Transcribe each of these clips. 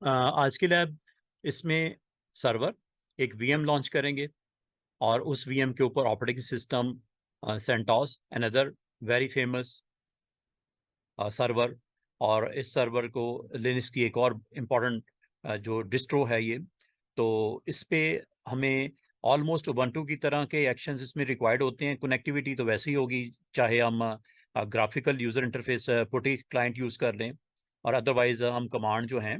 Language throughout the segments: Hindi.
आज के लैब इसमें सर्वर एक वीएम लॉन्च करेंगे और उस वीएम के ऊपर operating system CentOS another very famous server, और इस सर्वर को लिनक्स की एक और इम्पॉर्टेंट जो डिस्ट्रो है ये, तो इस पे हमें ऑलमोस्ट उबंटू की तरह के एक्शंस इसमें रिक्वायर्ड होते हैं। कनेक्टिविटी तो वैसे ही होगी, चाहे हम ग्राफिकल यूजर इंटरफेस पुटी क्लाइंट यूज कर लें, और अदरवाइज हम कमांड जो हैं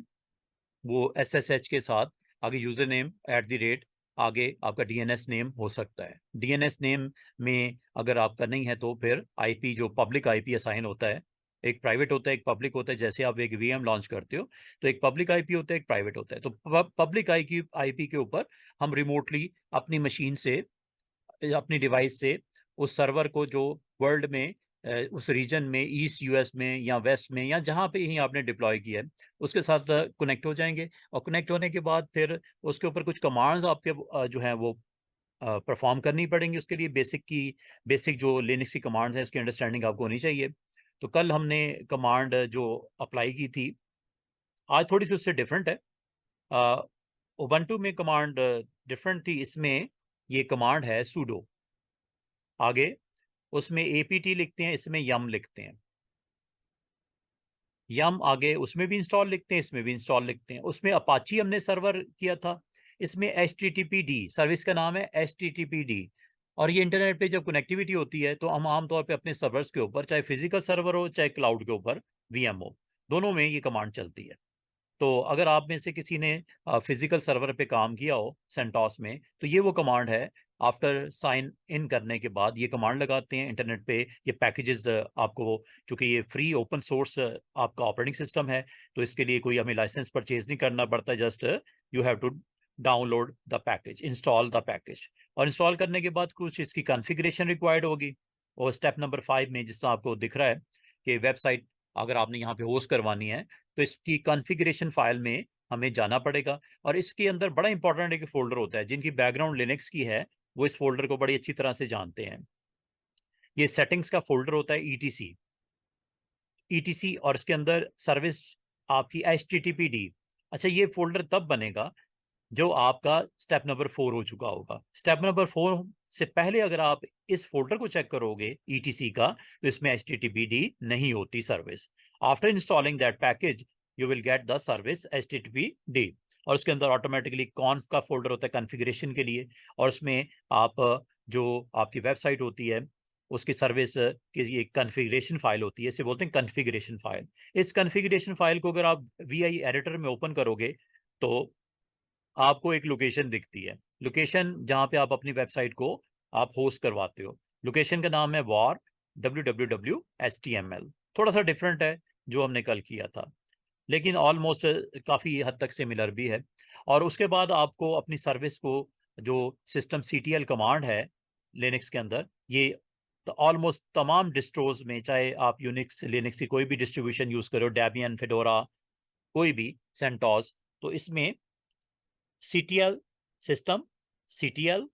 वो SSH के साथ आगे यूजर नेम @ आगे आपका DNS नेम हो सकता है। DNS नेम में अगर आपका नहीं है तो फिर IP जो पब्लिक IP असाइन होता है, एक प्राइवेट होता है एक पब्लिक होता है। जैसे आप एक VM लॉन्च करते हो तो एक पब्लिक IP होता है एक प्राइवेट होता है। तो पब्लिक IP के ऊपर हम रिमोटली अपनी मशीन से अपनी डिवाइस से उस सर्वर को जो वर्ल्ड में उस रीजन में ईस्ट US में या वेस्ट में या जहाँ पे ही आपने डिप्लॉय किया है उसके साथ कनेक्ट हो जाएंगे। और कनेक्ट होने के बाद फिर उसके ऊपर कुछ कमांड्स आपके जो हैं वो परफॉर्म करनी पड़ेंगी। उसके लिए बेसिक जो लिनक्स की कमांड्स हैं उसकी अंडरस्टैंडिंग आपको होनी चाहिए। तो कल हमने कमांड जो अप्लाई की थी, आज थोड़ी सी उससे डिफरेंट है। उबंटू में कमांड डिफरेंट थी, इसमें ये कमांड है sudo। आगे उसमें APT लिखते हैं, इसमें यम लिखते हैं। यम आगे उसमें भी इंस्टॉल लिखते हैं, इसमें भी इंस्टॉल लिखते हैं। उसमें अपाची हमने सर्वर किया था, इसमें HTTPD सर्विस का नाम है HTTPD। और ये इंटरनेट पे जब कनेक्टिविटी होती है तो हम आमतौर पे अपने सर्वर्स के ऊपर, चाहे फिजिकल सर्वर हो चाहे क्लाउड के ऊपर VM हो, दोनों में ये कमांड चलती है। तो अगर आप में से किसी ने फिजिकल सर्वर पे काम किया हो सेंटोस में, तो ये वो कमांड है। आफ्टर साइन इन करने के बाद ये कमांड लगाते हैं इंटरनेट पे। ये पैकेजेस आपको, चूंकि ये फ्री ओपन सोर्स आपका ऑपरेटिंग सिस्टम है, तो इसके लिए कोई हमें लाइसेंस परचेज नहीं करना पड़ता। Just you have to download the package, install the package. और इंस्टॉल करने के बाद कुछ इसकी कॉन्फ़िगरेशन रिक्वायर्ड होगी। और स्टेप नंबर 5 में जिससे आपको दिख रहा है कि वेबसाइट अगर आपने यहाँ पे होस्ट करवानी है तो इसकी कॉन्फ़िगरेशन फाइल में हमें जाना पड़ेगा। और इसके अंदर बड़ा इंपॉर्टेंट एक फोल्डर होता है, जिनकी बैकग्राउंड लिनक्स की है वो इस फोल्डर को बड़ी अच्छी तरह से जानते हैं। ये सेटिंग्स का फोल्डर होता है ETC, और इसके अंदर सर्विस आपकी HTTPD। अच्छा, ये फोल्डर तब बनेगा जो आपका स्टेप नंबर 4 हो चुका होगा। स्टेप नंबर 4 से पहले अगर आप इस फोल्डर को चेक करोगे ETC का, तो इसमें HTTPD नहीं होती service. After installing that package you will get the service HTTPD। और उसके अंदर ऑटोमेटिकली कॉन्फ का फोल्डर होता है कॉन्फ़िगरेशन के लिए, और उसमें आप जो आपकी वेबसाइट होती है उसकी सर्विस की ये कॉन्फ़िगरेशन फाइल होती है, इसे बोलते हैं कॉन्फ़िगरेशन फाइल। इस कॉन्फ़िगरेशन फाइल को अगर आप VI एडिटर में ओपन करोगे तो आपको एक लोकेशन दिखती है, लोकेशन जहां पे आप अपनी वेबसाइट को आप होस्ट करवाते हो। लोकेशन का नाम है war www.html। थोड़ा सा डिफरेंट है जो हमने कल किया था, लेकिन ऑलमोस्ट काफ़ी हद तक सिमिलर भी है। और उसके बाद आपको अपनी सर्विस को, जो सिस्टम CTL कमांड है लिनक्स के अंदर, ये तो ऑलमोस्ट तमाम डिस्ट्रोज में, चाहे आप यूनिक्स लिनक्स की कोई भी डिस्ट्रीब्यूशन यूज़ करो, डेबियन फेडोरा कोई भी सेंटोस, तो इसमें CTL सिस्टम, CTL,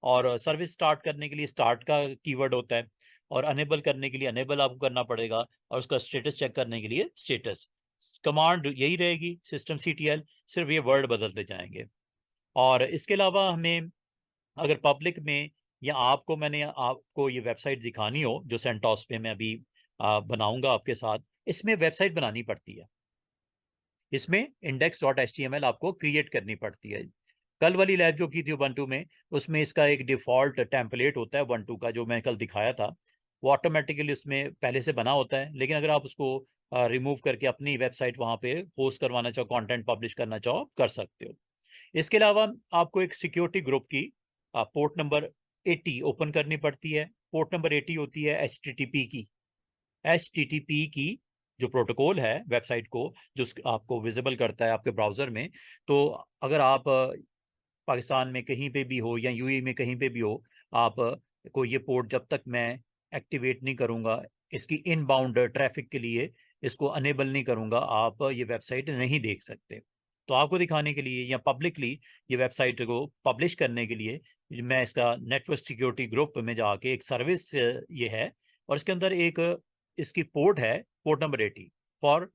और सर्विस स्टार्ट करने के लिए स्टार्ट का कीवर्ड होता है, और अनेबल करने के लिए अनेबल आपको करना पड़ेगा, और उसका स्टेटस चेक करने के लिए स्टेटस। कमांड यही रहेगी सिस्टम CTL, सिर्फ ये वर्ड बदलते जाएंगे। और इसके अलावा हमें अगर पब्लिक में, या आपको मैंने आपको ये वेबसाइट दिखानी हो जो सेंटोस पे मैं अभी बनाऊंगा आपके साथ, इसमें वेबसाइट बनानी पड़ती है। इसमें index.html आपको क्रिएट करनी पड़ती है। कल वाली लैब जो की थी उबंटू में, उसमें इसका एक डिफॉल्ट टेम्पलेट होता है उबंटू का, जो मैं कल दिखाया था, वो ऑटोमेटिकली उसमें पहले से बना होता है। लेकिन अगर आप उसको रिमूव करके अपनी वेबसाइट वहाँ पे पोस्ट करवाना चाहो, कंटेंट पब्लिश करना चाहो, कर सकते हो। इसके अलावा आपको एक सिक्योरिटी ग्रुप की पोर्ट नंबर 80 ओपन करनी पड़ती है। पोर्ट नंबर 80 होती है HTTP की जो प्रोटोकॉल है वेबसाइट को, जो आपको विजिबल करता है आपके ब्राउजर में। तो अगर आप पाकिस्तान में कहीं पे भी हो या UAE में कहीं पे भी हो, आप को ये पोर्ट जब तक मैं एक्टिवेट नहीं करूंगा, इसकी इनबाउंड ट्रैफिक के लिए इसको अनेबल नहीं करूंगा, आप ये वेबसाइट नहीं देख सकते। तो आपको दिखाने के लिए या पब्लिकली ये वेबसाइट को पब्लिश करने के लिए मैं इसका नेटवर्क सिक्योरिटी ग्रुप में जाके एक सर्विस ये है, और इसके अंदर एक इसकी पोर्ट है, पोर्ट नंबर 80 फॉर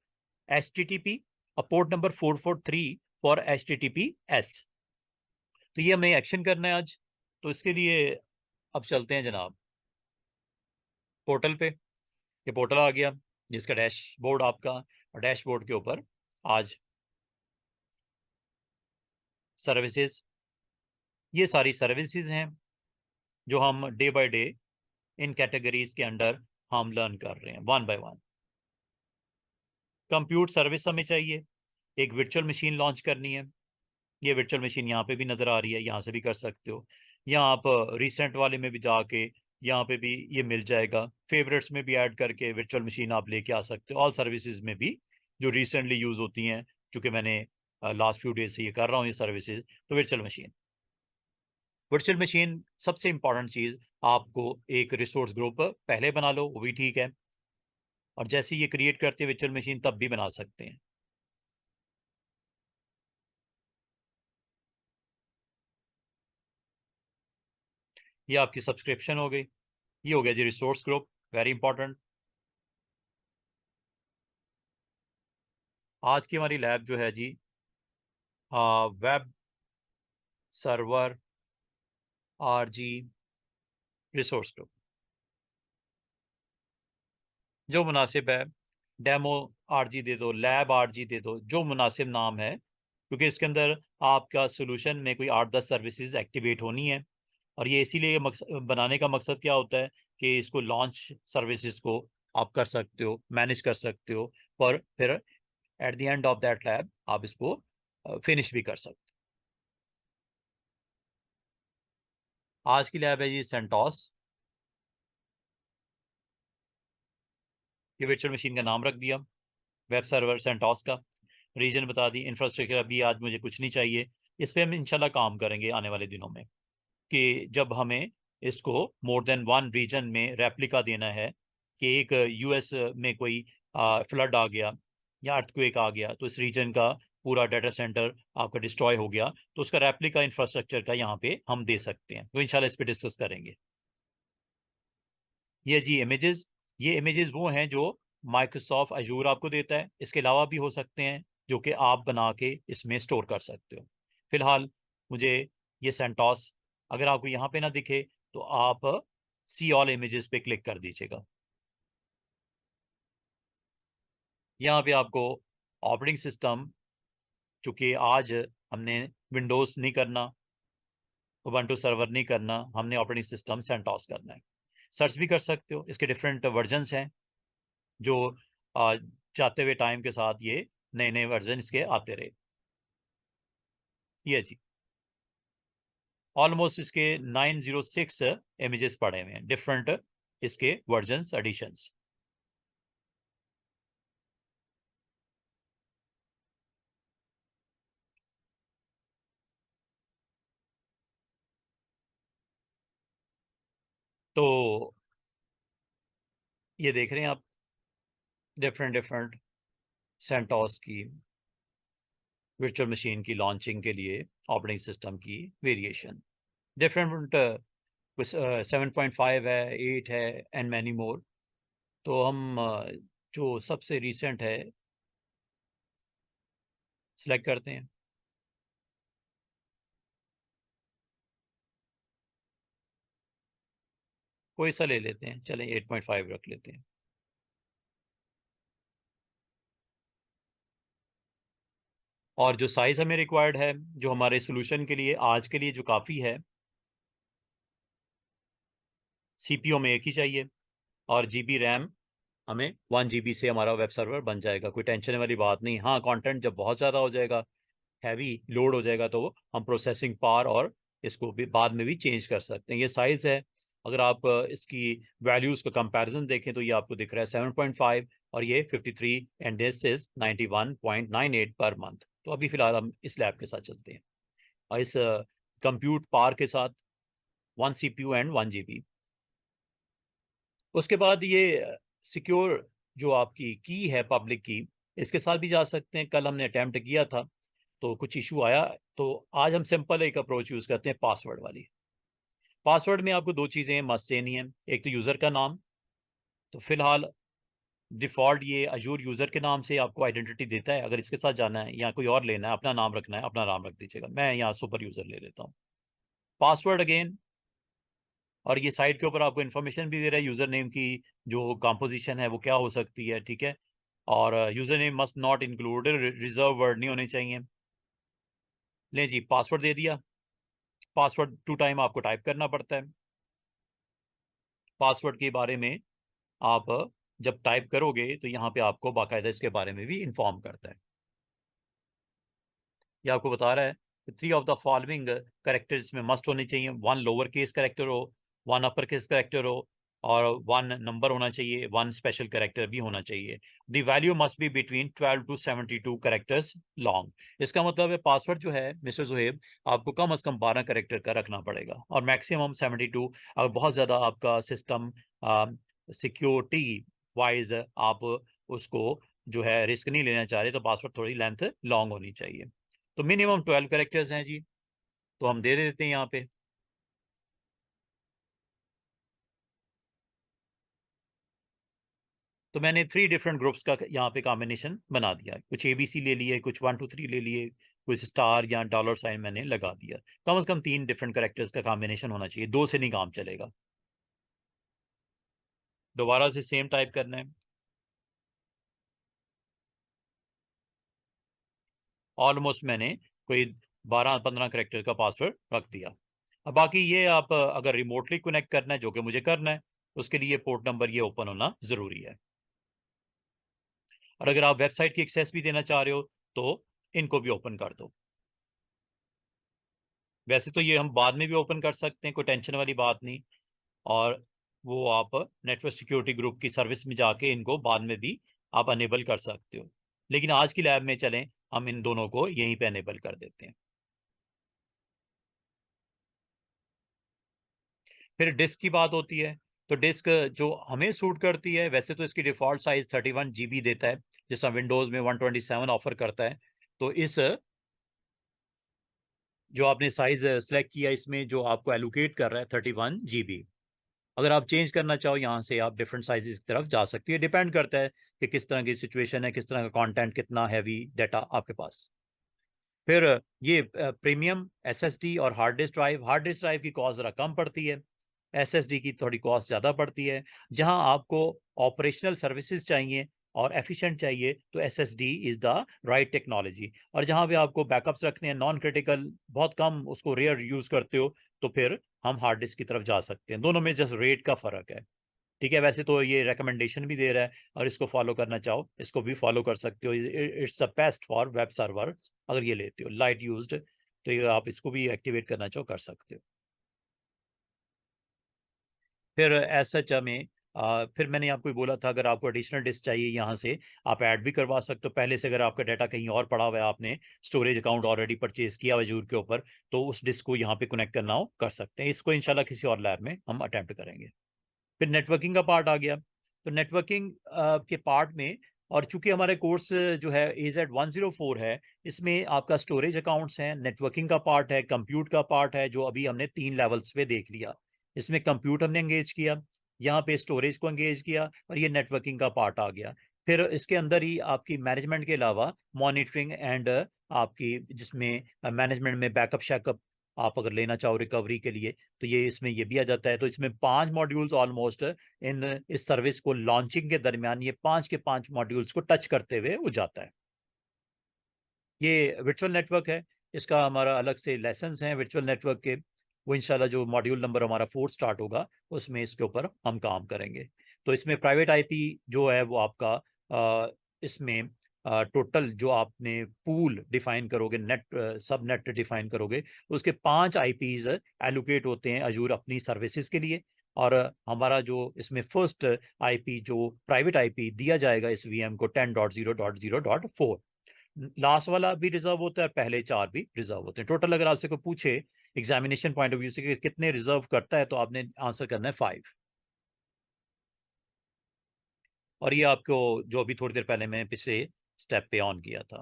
HTTP और पोर्ट नंबर 443 फॉर HTTPS। तो ये हमें एक्शन करना है आज। तो इसके लिए अब चलते हैं जनाब पोर्टल पे। ये पोर्टल आ गया जिसका डैशबोर्ड आपका, और डैशबोर्ड के ऊपर आज सर्विसेज, ये सारी सर्विसेज हैं जो हम day by day in categories के अंडर हम लर्न कर रहे हैं one by one. Compute service हमें चाहिए, एक वर्चुअल मशीन लॉन्च करनी है। ये वर्चुअल मशीन यहाँ पे भी नज़र आ रही है, यहाँ से भी कर सकते हो, यहाँ आप रिसेंट वाले में भी जाके यहाँ पे भी ये मिल जाएगा। फेवरेट्स में भी ऐड करके वर्चुअल मशीन आप लेके आ सकते हो। ऑल सर्विसेज में भी जो रिसेंटली यूज़ होती हैं, चूँकि मैंने लास्ट फ्यू डेज से ये कर रहा हूँ ये सर्विसेज, तो वर्चुअल मशीन सबसे इंपॉर्टेंट चीज़, आपको एक रिसोर्स ग्रुप पहले बना लो, वो भी ठीक है, और जैसे ये क्रिएट करते हैं वर्चुअल मशीन तब भी बना सकते हैं। ये आपकी सब्सक्रिप्शन हो गई। ये हो गया जी रिसोर्स ग्रुप, वेरी इंपॉर्टेंट। आज की हमारी लैब जो है जी web server RG resource group, जो मुनासिब है डेमो RG दे दो, लैब RG दे दो, जो मुनासिब नाम है, क्योंकि इसके अंदर आपका सोल्यूशन में कोई 8-10 सर्विसेज एक्टिवेट होनी है। और ये इसीलिए बनाने का मकसद क्या होता है कि इसको लॉन्च सर्विसेज को आप कर सकते हो, मैनेज कर सकते हो, पर फिर at the end of that lab आप इसको फिनिश भी कर सकते हो। आज की लैब है जी सेंटोस। ये वर्चुअल मशीन का नाम रख दिया, वेब सर्वर सेंटोस का, रीजन बता दी, इंफ्रास्ट्रक्चर अभी आज मुझे कुछ नहीं चाहिए। इस पर हम इंशाल्लाह काम करेंगे आने वाले दिनों में, कि जब हमें इसको मोर देन वन रीजन में रेप्लिका देना है, कि एक US में कोई फ्लड आ गया या अर्थक्वेक आ गया, तो इस रीजन का पूरा डाटा सेंटर आपका डिस्ट्रॉय हो गया, तो उसका रेप्लिका इंफ्रास्ट्रक्चर का यहाँ पे हम दे सकते हैं। तो इंशाल्लाह इस पर डिस्कस करेंगे। ये जी इमेजेस, ये इमेजेस वो हैं जो माइक्रोसॉफ्ट अजूर आपको देता है। इसके अलावा भी हो सकते हैं जो कि आप बना के इसमें स्टोर कर सकते हो। फिलहाल मुझे ये सेंटोस, अगर आपको यहाँ पे ना दिखे तो आप सी ऑल इमेजेस पे क्लिक कर दीजिएगा। यहाँ पे आपको ऑपरेटिंग सिस्टम, चूंकि आज हमने विंडोज नहीं करना, उबंटू सर्वर नहीं करना, हमने ऑपरेटिंग सिस्टम सेंटोस करना है। सर्च भी कर सकते हो, इसके डिफरेंट वर्जन्स हैं जो चाहते हुए टाइम के साथ ये नए नए वर्जन इसके आते रहे। ये जी ऑलमोस्ट इसके 906 इमेजेस पड़े हुए हैं, डिफरेंट इसके वर्जन्स एडिशंस। तो ये देख रहे हैं आप डिफरेंट डिफरेंट सेंटोस की वर्चुअल मशीन की लॉन्चिंग के लिए ऑपरेटिंग सिस्टम की वेरिएशन डिफरेंट, कुछ 7.5 है, 8 है, एंड मैनी मोर। तो हम जो सबसे रिसेंट है सिलेक्ट करते हैं। कोई सा ले लेते हैं, चलें 8.5 रख लेते हैं। और जो साइज हमें रिक्वायर्ड है, जो हमारे सोल्यूशन के लिए आज के लिए जो काफ़ी है, CPU में एक ही चाहिए, और GB रैम हमें 1 GB से हमारा वेब सर्वर बन जाएगा, कोई टेंशन वाली बात नहीं। हाँ, कंटेंट जब बहुत ज़्यादा हो जाएगा, हैवी लोड हो जाएगा, तो हम प्रोसेसिंग पावर और इसको भी बाद में भी चेंज कर सकते हैं। ये साइज़ है। अगर आप इसकी वैल्यूज़ का कंपैरिजन देखें तो ये आपको दिख रहा है 7.5, और ये 53, and this is 91.98 per month. तो अभी फिलहाल हम इस लैब के साथ चलते हैं, और इस कंप्यूट पावर के साथ 1 CPU एंड 1 GB। उसके बाद ये सिक्योर जो आपकी की है पब्लिक की, इसके साथ भी जा सकते हैं। कल हमने अटैम्प्ट किया था तो कुछ इशू आया, तो आज हम सिंपल एक अप्रोच यूज़ करते हैं, पासवर्ड वाली। पासवर्ड में आपको दो चीज़ें मस्ट देनी है, एक तो यूज़र का नाम। तो फिलहाल डिफॉल्ट ये अजूर यूजर के नाम से आपको आइडेंटिटी देता है। अगर इसके साथ जाना है या कोई और लेना है, अपना नाम रखना है, अपना नाम रख दीजिएगा। मैं यहाँ सुपर यूजर ले लेता हूँ। पासवर्ड अगेन, और ये साइट के ऊपर आपको इन्फॉर्मेशन भी दे रहा है यूजर नेम की जो कंपोजिशन है वो क्या हो सकती है, ठीक है। और user name must not include, reserve word नहीं होने चाहिए। ले जी, पासवर्ड दे दिया। पासवर्ड 2 टाइम आपको टाइप करना पड़ता है। पासवर्ड के बारे में आप जब टाइप करोगे तो यहाँ पे आपको बाकायदा इसके बारे में भी इंफॉर्म करता है। ये आपको बता रहा है कि 3 ऑफ द फॉलोइंग करेक्टर्स में मस्ट होने चाहिए। 1 लोअर केस करेक्टर हो, 1 अपर केस करेक्टर हो, और 1 नंबर होना चाहिए, 1 स्पेशल करेक्टर भी होना चाहिए। The value must be between 12 to 72 characters long. इसका मतलब है पासवर्ड जो है मिस्टर जुहेब, आपको कम से कम 12 करेक्टर का रखना पड़ेगा और मैक्सिमम 72। अगर बहुत ज़्यादा आपका सिस्टम सिक्योरिटी वाइज आप उसको जो है रिस्क नहीं लेना चाह रहे तो पासवर्ड थोड़ी लेंथ लॉन्ग होनी चाहिए। तो मिनिमम 12 कैरेक्टर्स हैं जी, तो हम दे देते हैं यहाँ पे। तो मैंने 3 डिफरेंट ग्रुप्स का यहाँ पे कॉम्बिनेशन बना दिया। कुछ ABC ले लिए, कुछ 1 2 3 ले लिए, कुछ स्टार या डॉलर साइन मैंने लगा दिया। कम से कम 3 डिफरेंट कैरेक्टर्स का कॉम्बिनेशन होना चाहिए, 2 से नहीं काम चलेगा। दोबारा से सेम टाइप करना है। ऑलमोस्ट मैंने कोई 12-15 कैरेक्टर का पासवर्ड रख दिया। अब बाकी ये आप अगर रिमोटली कनेक्ट करना है, जो कि मुझे करना है, उसके लिए पोर्ट नंबर ये ओपन होना जरूरी है। और अगर आप वेबसाइट की एक्सेस भी देना चाह रहे हो तो इनको भी ओपन कर दो। वैसे तो ये हम बाद में भी ओपन कर सकते हैं, कोई टेंशन वाली बात नहीं। और वो आप नेटवर्क सिक्योरिटी ग्रुप की सर्विस में जाके इनको बाद में भी आप अनेबल कर सकते हो। लेकिन आज की लैब में चलें, हम इन दोनों को यहीं पे अनेबल कर देते हैं। फिर डिस्क की बात होती है। तो डिस्क जो हमें सूट करती है, वैसे तो इसकी डिफॉल्ट साइज 31 GB देता है, जैसा विंडोज में 127 ऑफर करता है। तो इस जो आपने साइज सेलेक्ट किया, इसमें जो आपको एलोकेट कर रहा है 31 GB। अगर आप चेंज करना चाहो यहाँ से आप डिफरेंट साइजेस की तरफ जा सकती है। डिपेंड करता है कि किस तरह की सिचुएशन है, किस तरह का कंटेंट, कितना हैवी डाटा आपके पास। फिर ये प्रीमियम SSD और हार्ड डिस्क ड्राइव की कॉस्ट ज़रा कम पड़ती है, SSD की थोड़ी कॉस्ट ज़्यादा पड़ती है। जहां आपको ऑपरेशनल सर्विसेज चाहिए और एफिशिएंट चाहिए तो SSD is the right technology. और जहां भी आपको बैकअप्स रखने हैं, नॉन क्रिटिकल, बहुत कम उसको रेयर यूज़ करते हो, तो फिर हम हार्ड डिस्क की तरफ जा सकते हैं। दोनों में जस्ट रेट का फ़र्क है, ठीक है। वैसे तो ये रिकमेंडेशन भी दे रहा है, और इसको फॉलो करना चाहो इसको भी फॉलो कर सकते हो। It's the best for web server. अगर ये लेते हो लाइट यूज्ड, तो ये आप इसको भी एक्टिवेट करना चाहो कर सकते हो। फिर एज सच हमें फिर मैंने आपको ही बोला था, अगर आपको एडिशनल डिस्क चाहिए यहाँ से आप ऐड भी करवा सकते हो पहले से। अगर आपका डाटा कहीं और पड़ा हुआ है, आपने स्टोरेज अकाउंट ऑलरेडी परचेज किया हुआ Azure के ऊपर, तो उस डिस्क को यहाँ पे कनेक्ट करना हो कर सकते हैं। इसको इंशाल्लाह किसी और लैब में हम अटेम्प्ट करेंगे। फिर नेटवर्किंग का पार्ट आ गया। तो नेटवर्किंग के पार्ट में, और चूंकि हमारे कोर्स जो है AZ104 है, इसमें आपका स्टोरेज अकाउंट्स हैं, नेटवर्किंग का पार्ट है, कंप्यूट का पार्ट है, जो अभी हमने 3 लेवल्स पे देख लिया। इसमें कंप्यूट हमने एंगेज किया, यहाँ पे स्टोरेज को एंगेज किया, और ये नेटवर्किंग का पार्ट आ गया। फिर इसके अंदर ही आपकी मैनेजमेंट के अलावा मॉनिटरिंग एंड आपकी, जिसमें मैनेजमेंट में बैकअप शैकअप आप अगर लेना चाहो रिकवरी के लिए, तो ये इसमें ये भी आ जाता है। तो इसमें 5 मॉड्यूल्स ऑलमोस्ट इन इस सर्विस को लॉन्चिंग के दरमियान, ये 5 के 5 मॉड्यूल्स को टच करते हुए वो जाता है। ये वर्चुअल नेटवर्क है, इसका हमारा अलग से लेसन्स हैं वर्चुअल नेटवर्क के। वो इंशाल्लाह जो मॉड्यूल नंबर हमारा 4 स्टार्ट होगा उसमें इसके ऊपर हम काम करेंगे। तो इसमें प्राइवेट IP जो है वो आपका इसमें टोटल जो आपने पूल डिफाइन करोगे, नेट सब नेट डिफाइन करोगे, उसके 5 IPs एलोकेट होते हैं अजूर अपनी सर्विसेज के लिए। और हमारा जो इसमें फर्स्ट IP जो प्राइवेट IP दिया जाएगा इस VM को 10.0.0.4, लास्ट वाला भी रिजर्व होता है और पहले 4 भी रिजर्व होते हैं। टोटल अगर आपसे कोई पूछे एग्जामिनेशन पॉइंट ऑफ व्यू से कि कितने रिजर्व करता है, तो आपने आंसर करना है 5। और ये आपको जो अभी थोड़ी देर पहले मैंने पिछले स्टेप पे ऑन किया था,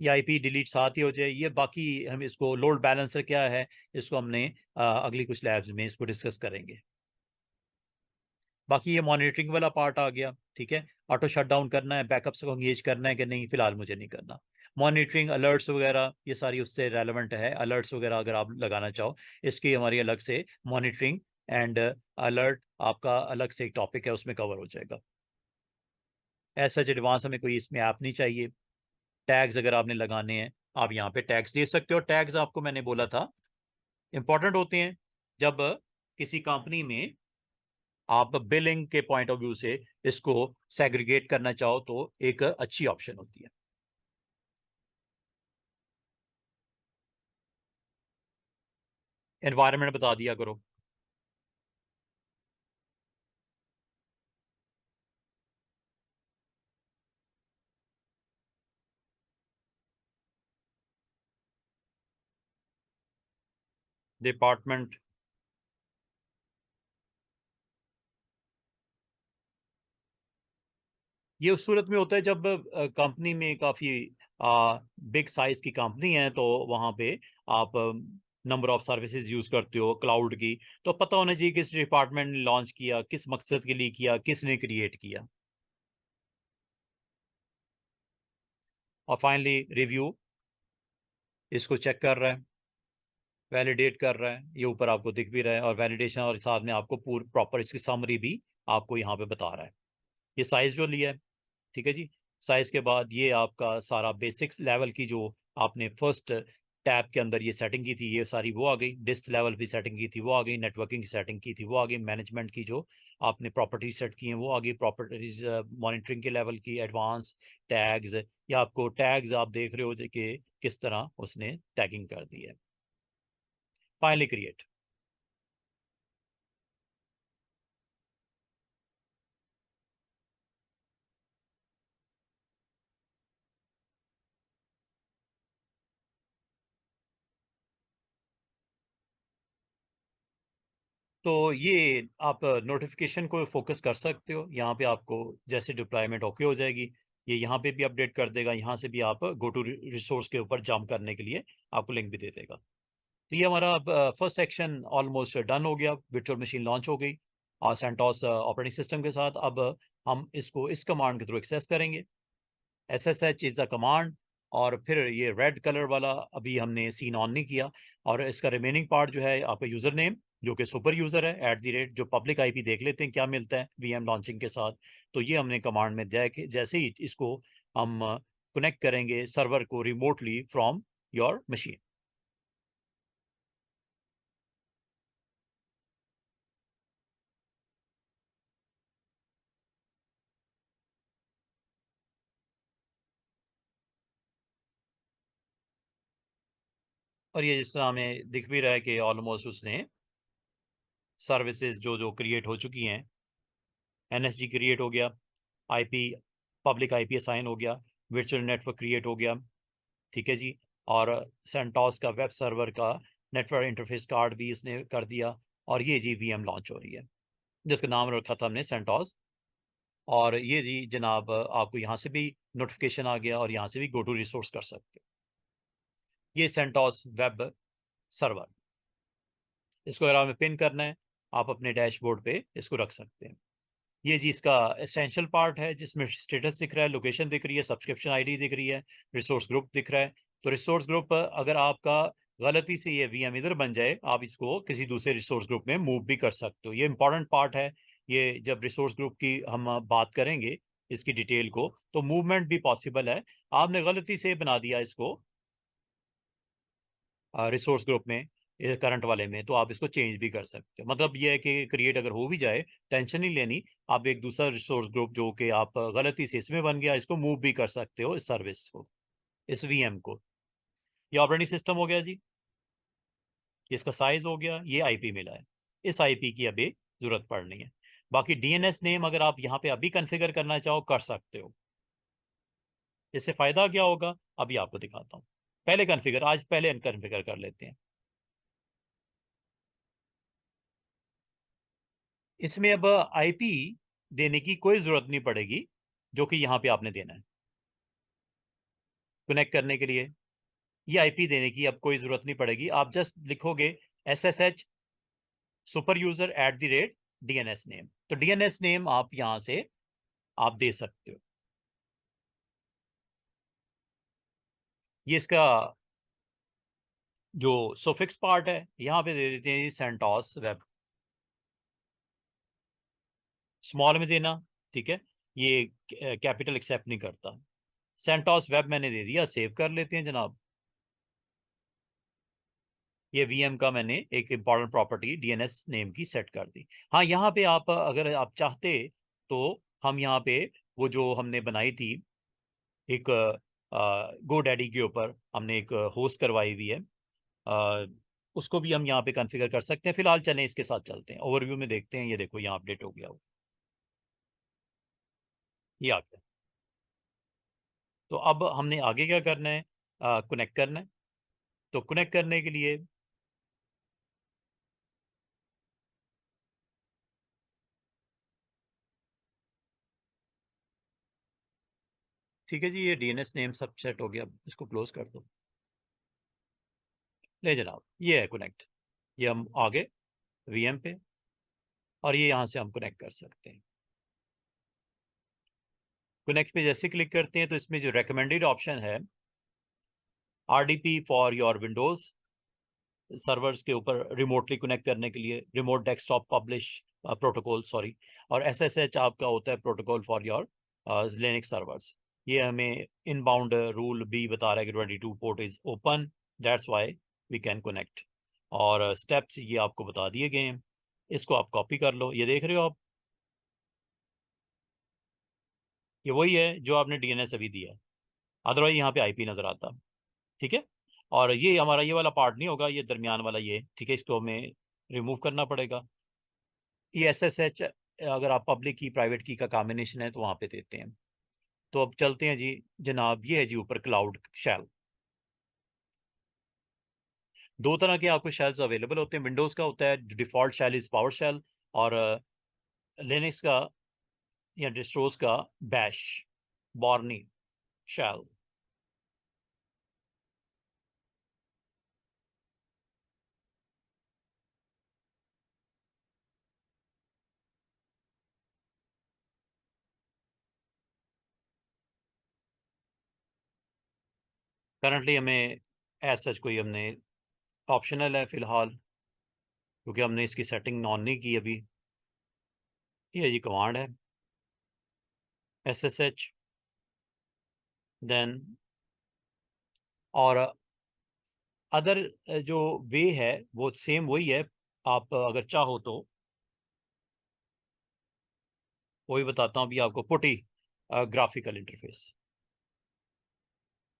ये IP डिलीट साथ ही हो जाए। ये बाकी हम इसको लोड बैलेंसर क्या है, इसको हमने अगली कुछ लैब्स में इसको डिस्कस करेंगे। बाकी ये मॉनिटरिंग वाला पार्ट आ गया, ठीक है। ऑटो शट डाउन करना है, बैकअप्स को एंगेज करना है कि नहीं, फिलहाल मुझे नहीं करना। मॉनिटरिंग, अलर्ट्स वगैरह ये सारी उससे रेलेवेंट है। अलर्ट्स वगैरह अगर आप लगाना चाहो, इसकी हमारी अलग से मॉनिटरिंग एंड अलर्ट आपका अलग से एक टॉपिक है, उसमें कवर हो जाएगा। ऐसा एडवांस हमें कोई इसमें ऐप नहीं चाहिए। टैग्स अगर आपने लगाने हैं, आप यहाँ पे टैग्स दे सकते हो। टैग्स आपको मैंने बोला था इंपॉर्टेंट होते हैं जब किसी कंपनी में आप बिलिंग के पॉइंट ऑफ व्यू से इसको सेग्रीगेट करना चाहो तो एक अच्छी ऑप्शन होती है। एनवायरनमेंट बता दिया करो। डिपार्टमेंट, ये उस सूरत में होता है जब कंपनी में काफी बिग साइज की कंपनी है, तो वहां पे आप नंबर ऑफ सर्विसेज यूज करते हो क्लाउड की, तो पता होना चाहिए किस डिपार्टमेंट ने लॉन्च किया, किस मकसद के लिए किया, किसने क्रिएट किया। और फाइनली रिव्यू इसको चेक कर रहा है, वैलिडेट कर रहा है, ये ऊपर आपको दिख भी रहा है, और वैलिडेशन और साथ में आपको पूरी प्रॉपर इसकी समरी भी आपको यहाँ पे बता रहा है। ये साइज जो लिया है, ठीक है जी। साइज के बाद ये आपका सारा बेसिक्स लेवल की जो आपने फर्स्ट टैब के अंदर ये सेटिंग की थी, ये सारी वो आ गई। डिस्क लेवल भी सेटिंग की थी वो आ गई, नेटवर्किंग की सेटिंग की थी वो आ गई, मैनेजमेंट की जो आपने प्रॉपर्टीज सेट की हैं वो आ गई, प्रॉपर्टीज मॉनिटरिंग के लेवल की, एडवांस टैग्स, या आपको टैग्स आप देख रहे हो कि किस तरह उसने टैगिंग कर दी है। Finally create. तो ये आप नोटिफिकेशन को फोकस कर सकते हो, यहाँ पे आपको जैसे डिप्लॉयमेंट ओके हो जाएगी, ये यहाँ पे भी अपडेट कर देगा, यहाँ से भी आप गो टू रिसोर्स के ऊपर जंप करने के लिए आपको लिंक भी दे देगा। तो ये हमारा फर्स्ट सेक्शन ऑलमोस्ट डन हो गया, वर्चुअल मशीन लॉन्च हो गई और सेंटोस ऑपरेटिंग सिस्टम के साथ। अब हम इसको इस कमांड के थ्रू एक्सेस करेंगे, SSH इज द कमांड। और फिर ये रेड कलर वाला अभी हमने सीन ऑन नहीं किया, और इसका रिमेनिंग पार्ट जो है आपका यूजर नेम जो कि सुपर यूजर है @ जो पब्लिक आईपी देख लेते हैं क्या मिलता है VM लॉन्चिंग के साथ। तो ये हमने कमांड में दिया कि जैसे ही इसको हम कनेक्ट करेंगे सर्वर को रिमोटली फ्रॉम योर मशीन। और ये जिस तरह हमें दिख भी रहा है कि ऑलमोस्ट उसने सर्विसेज जो जो क्रिएट हो चुकी हैं, NSG क्रिएट हो गया, आईपी पब्लिक आईपी असाइन हो गया, वर्चुअल नेटवर्क क्रिएट हो गया, ठीक है जी। और सेंटोस का वेब सर्वर का नेटवर्क इंटरफेस कार्ड भी इसने कर दिया, और ये जी VM लॉन्च हो रही है जिसका नाम रखा था हमने सेंटोस। और ये जी जनाब आपको यहाँ से भी नोटिफिकेशन आ गया, और यहाँ से भी गो टू रिसोर्स कर सकते हो। ये सेंटोस वेब सर्वर, इसको अगर हमें पिन करना है आप अपने डैशबोर्ड पे इसको रख सकते हैं। ये जी इसका एसेंशियल पार्ट है जिसमें स्टेटस दिख रहा है, लोकेशन दिख रही है, सब्सक्रिप्शन आईडी दिख रही है, रिसोर्स ग्रुप दिख रहा है। तो रिसोर्स ग्रुप अगर आपका गलती से ये VM इधर बन जाए, आप इसको किसी दूसरे रिसोर्स ग्रुप में मूव भी कर सकते हो। ये इंपॉर्टेंट पार्ट है। ये जब रिसोर्स ग्रुप की हम बात करेंगे इसकी डिटेल को, तो मूवमेंट भी पॉसिबल है। आपने गलती से बना दिया इसको रिसोर्स ग्रुप में, करंट वाले में, तो आप इसको चेंज भी कर सकते हो। मतलब ये है कि क्रिएट अगर हो भी जाए, टेंशन नहीं लेनी। आप एक दूसरा रिसोर्स ग्रुप जो कि आप गलती से इसमें बन गया, इसको मूव भी कर सकते हो, इस सर्विस को, इस VM को। ये ऑपरेटिंग सिस्टम हो गया जी, इसका साइज हो गया, ये IP मिला है। इस IP की अभी जरूरत पड़नी है। बाकी DNS नेम अगर आप यहाँ पे अभी कॉन्फ़िगर करना चाहो कर सकते हो। इससे फायदा क्या होगा अभी आपको दिखाता हूँ। पहले कॉन्फ़िगर, आज पहले कॉन्फ़िगर कर लेते हैं। इसमें अब IP देने की कोई जरूरत नहीं पड़ेगी, जो कि यहाँ पे आपने देना है कनेक्ट करने के लिए। ये IP देने की अब कोई जरूरत नहीं पड़ेगी, आप जस्ट लिखोगे SSH super user @ DNS name. तो DNS नेम आप यहां से आप दे सकते हो। ये इसका जो सुफिक्स पार्ट है यहां पे दे देते हैं सेंटोस वेब, स्मॉल में देना, ठीक है। ये कैपिटल एक्सेप्ट नहीं करता। सेंटोस वेब मैंने दे दिया, सेव कर लेते हैं जनाब। ये वीएम का मैंने एक इंपॉर्टेंट प्रॉपर्टी डीएनएस नेम की सेट कर दी। हाँ, यहाँ पे आप अगर आप चाहते तो हम यहाँ पे वो जो हमने बनाई थी एक गो डैडी के ऊपर हमने एक होस्ट करवाई हुई है, उसको भी हम यहाँ पे कॉन्फ़िगर कर सकते हैं। फिलहाल चलें इसके साथ चलते हैं, ओवरव्यू में देखते हैं। ये देखो यहाँ अपडेट हो गया हो, ये आ गया। तो अब हमने आगे क्या करना है, कनेक्ट करना है। तो कनेक्ट करने के लिए ठीक है जी, ये डीएनएस नेम सब सेट हो गया, इसको क्लोज कर दो। ले जनाब, ये है कनेक्ट। ये हम आगे वीएम पे, और ये यहाँ से हम कनेक्ट कर सकते हैं। कनेक्ट पे जैसे क्लिक करते हैं तो इसमें जो रिकमेंडेड ऑप्शन है RDP for your Windows servers के ऊपर रिमोटली कनेक्ट करने के लिए, remote desktop publish protocol, sorry, और SSH आपका होता है protocol for your Linux servers. ये हमें इनबाउंड रूल भी बता रहा है कि 22 port is open, that's why we can connect. और स्टेप्स ये आपको बता दिए गए हैं, इसको आप कॉपी कर लो। ये देख रहे हो आप, ये वही है जो आपने DNS अभी दिया है, अदरवाइज यहाँ पे IP नजर आता, ठीक है। और ये हमारा ये वाला पार्ट नहीं होगा, ये दरमियान वाला, ये ठीक है, इसको हमें रिमूव करना पड़ेगा। ये SSH अगर आप पब्लिक की प्राइवेट की का कॉम्बिनेशन है तो वहां पे देते हैं। तो अब चलते हैं जी जनाब, ये है जी ऊपर क्लाउड शेल। दो तरह के आपको शेल्स अवेलेबल होते हैं। विंडोज का होता है default shell is PowerShell, और लिनक्स का या डिस्ट्रोस का बैश, बॉर्नी शेल। करंटली हमें एज सच कोई हमने ऑप्शनल है फिलहाल, क्योंकि हमने इसकी सेटिंग ऑन नहीं की अभी। ये जी कमांड है SSH, देन और अदर जो वे है वो सेम वही है। आप अगर चाहो तो वही बताता हूँ अभी आपको, पुटी ग्राफिकल इंटरफेस,